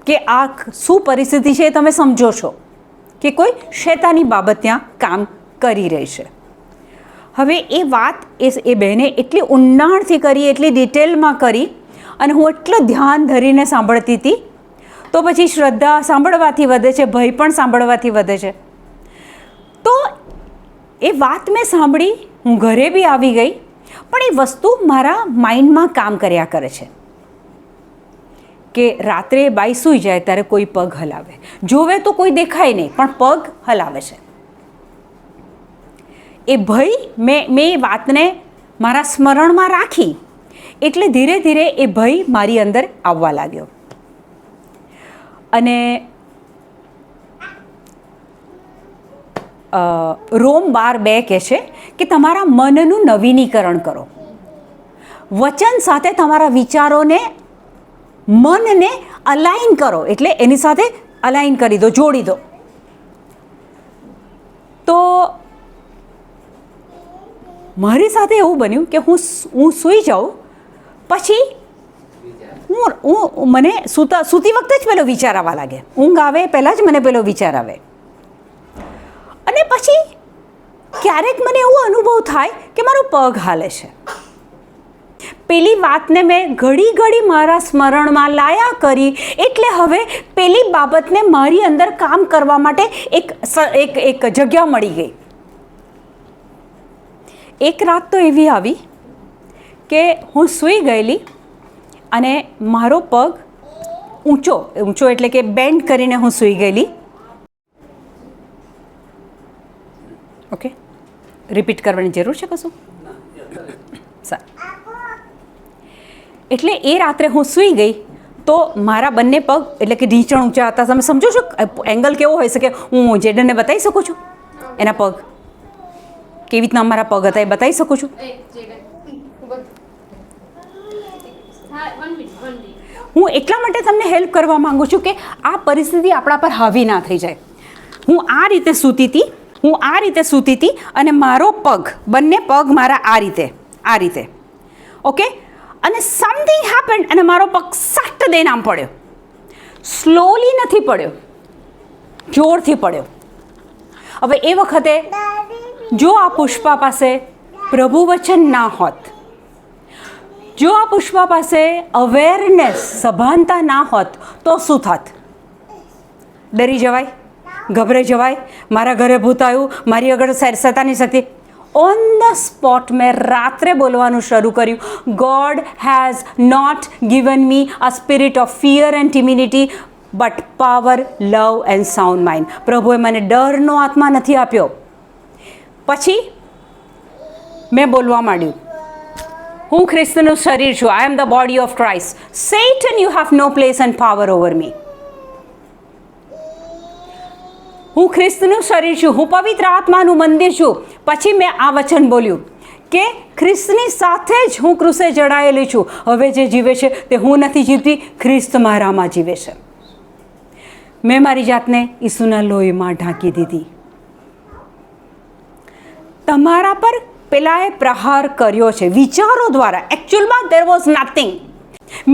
કે આ શું પરિસ્થિતિ છે એ તમે સમજો છો કે કોઈ શૈતાની બાબત ત્યાં કામ કરી રહી છે. હવે એ વાત એ બહેને એટલી ઊંડાણથી કરી, એટલી ડિટેલમાં કરી, અને હું એટલું ધ્યાન ધરીને સાંભળતી હતી. તો પછી શ્રદ્ધા સાંભળવાથી વધે છે, ભય પણ સાંભળવાથી વધે છે. તો એ વાત મેં સાંભળી, હું ઘરે બી આવી ગઈ, પણ એ વસ્તુ મારા માઇન્ડમાં કામ કર્યા કરે છે કે રાત્રે બાઈ સૂઈ જાય ત્યારે કોઈ પગ હલાવે, જોવે તો કોઈ દેખાય નહીં પણ પગ હલાવે છે. એ ભય મેં એ વાતને મારા સ્મરણમાં રાખી એટલે ધીરે ધીરે એ ભય મારી અંદર આવવા લાગ્યો. અને રોમ 12:2 કહે છે કે તમારા મનનું નવીનીકરણ કરો, વચન સાથે તમારા વિચારોને, મનને અલાઇન કરો, એટલે એની સાથે અલાઇન કરી દો, જોડી દો. તો મારી સાથે એવું બન્યું કે હું સૂઈ જાઉં, પછી મને સૂતી વખતે જ પેલો વિચાર આવવા લાગે. ઊંઘ આવે પહેલાં જ મને પેલો વિચાર આવે. અને પછી ક્યારેક મને એવો અનુભવ થાય કે મારો પગ હાલે છે. પેલી વાતને મેં ઘડી મારા સ્મરણમાં લાયા કરી, એટલે હવે પેલી બાબતને મારી અંદર કામ કરવા માટે એક જગ્યા મળી ગઈ. એક રાત તો એવી આવી કે હું સૂઈ ગયેલી અને મારો પગ ઊંચો એટલે કે બેન્ડ કરીને હું સૂઈ ગયેલી. ઓકે, રિપીટ કરવાની જરૂર છે કશું? સારું. એટલે એ રાત્રે હું સૂઈ ગઈ તો મારા બંને પગ એટલે કે ઢીંચણ ઊંચા હતા. તમે સમજો છો એંગલ કેવો હોઈ શકે? હું જેડનને બતાવી શકું છું એના પગ કેવી રીતના અમારા પગ હતા એ બતાવી શકું છું. હું એટલા માટે તમને હેલ્પ કરવા માંગુ છું કે આ પરિસ્થિતિ આપણા પર હાવી ના થઈ જાય. હું આ રીતે સૂતી હતી અને મારો બંને પગ મારા આ રીતે ઓકે, અને સમથિંગ હેપન્ડ અને મારો પગ સટ્ટ દઈને આમ પડ્યો. સ્લોલી નથી પડ્યો, જોરથી પડ્યો. હવે એ વખતે જો આ પુષ્પા પાસે પ્રભુ વચન ના હોત, જો આ પુષ્પા પાસે અવેરનેસ, સભાનતા ના હોત તો શું થાત? ડરી જવાય, ગભરાઈ જવાય, મારા ઘરે ભૂત આવ્યું, મારી આગળ શૈતાની શક્તિ. ઓન ધ સ્પોટ મેં રાત્રે બોલવાનું શરૂ કર્યું, God has not given me a spirit of fear and timidity but power, love and sound mind. પ્રભુએ મને ડરનો આત્મા નથી આપ્યો. પછી મેં બોલવા માંડ્યું, હું ખ્રિસ્તનું શરીર છું, I am the body of Christ. Satan, you have no place and power over me. હું ખ્રિસ્તનું શરીર છું, હું પવિત્ર આત્માનું મંદિર છું. પછી મેં આ વચન બોલ્યું કે ખ્રિસ્તની સાથે જ હું ક્રુસે જડાયેલી છું. હવે જે જીવે છે તે હું નથી જીવતી, ખ્રિસ્ત મારામાં જીવે છે. મેં મારી જાતને ઈસુના લોહીમાં ઢાંકી દીધી. તમારા પર પેલાએ પ્રહાર કર્યો છે વિચારો દ્વારા. એકચ્યુઅલમાં દેર વોઝ નથિંગ.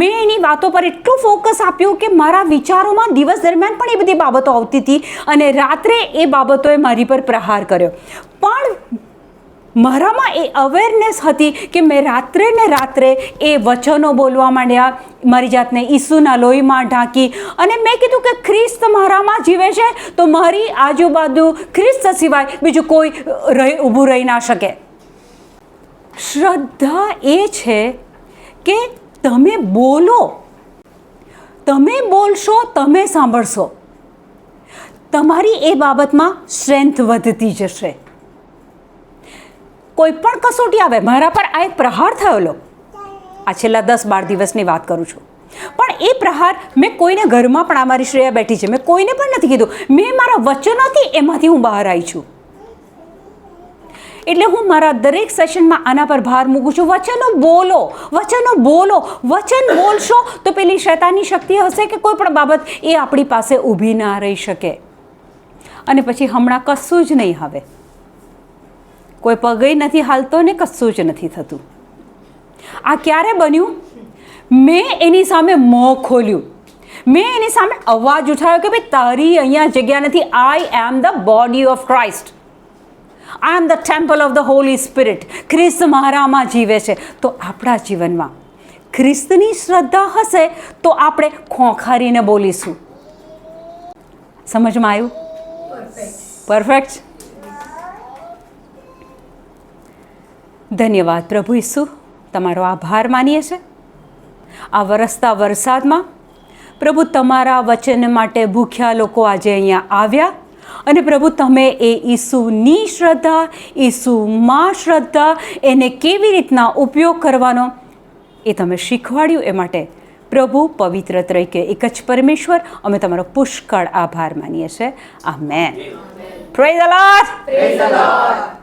મેં એની વાતો પર એટલું ફોકસ આપ્યું કે મારા વિચારોમાં દિવસ દરમિયાન પણ એ બધી બાબતો આવતી હતી અને રાત્રે એ બાબતોએ મારી પર પ્રહાર કર્યો. પણ મારામાં એ અવેરનેસ હતી કે મેં રાત્રે ને રાત્રે એ વચનો બોલવા માંડ્યા, મારી જાતને ઈસુના લોહીમાં ઢાંકી, અને મેં કીધું કે ખ્રિસ્ત મારામાં જીવે છે તો મારી આજુબાજુ ખ્રિસ્ત સિવાય બીજું કોઈ ઊભું રહી ના શકે. શ્રદ્ધા એ છે કે તમે બોલો, તમે બોલશો, તમે સાંભળશો, તમારી એ બાબતમાં સ્ટ્રેન્થ વધતી જશે. કોઈ પણ કસોટી આવે, મારા પર આ એક પ્રહાર થયેલો, આ છેલ્લા 10-12 દિવસની વાત કરું છું, પણ એ પ્રહાર મેં કોઈને ઘરમાં પણ, આ મારી શ્રેયા બેઠી છે, મેં કોઈને પણ નથી કીધું, મેં મારા વચનોથી એમાંથી હું બહાર આવી છું. એટલે હું મારા દરેક સેશનમાં આના પર ભાર મૂકું છું, વચનો બોલો, વચનો બોલો. વચન બોલશો તો પેલી શૈતાનની શક્તિ હશે કે કોઈ પણ બાબત એ આપણી પાસે ઊભી ના રહી શકે. અને પછી હમણાં કશું જ નહીં, હવે કોઈ પગે નથી હાલતો ને કશું જ નથી થતું. આ ક્યારે બન્યું? મેં એની સામે મોં ખોલ્યું, મેં એની સામે અવાજ ઉઠાવ્યો કે ભાઈ તારી અહીંયા જગ્યા નથી. I am the body of Christ, I am the temple of the Holy Spirit. ખ્રિસ્ત મારામાં જીવે છે. તો આપણા જીવનમાં ખ્રિસ્તની શ્રદ્ધા હશે તો આપણે ખોંખારીને બોલીશું. સમજમાં આવ્યું? પરફેક્ટ. ધન્યવાદ પ્રભુ ઈસુ, તમારો આભાર માનીએ છીએ આ વરસતા વરસાદમાં. પ્રભુ, તમારા વચન માટે ભૂખ્યા લોકો આજે અહીંયા આવ્યા, અને પ્રભુ તમે એ ઈસુની શ્રદ્ધા, ઈસુમાં શ્રદ્ધા, એને કેવી રીતના ઉપયોગ કરવાનો એ તમે શીખવાડ્યું. એ માટે પ્રભુ પવિત્ર તરીકે એક જ પરમેશ્વર, અમે તમારો પુષ્કળ આભાર માનીએ છીએ. આમેન. Praise the lord.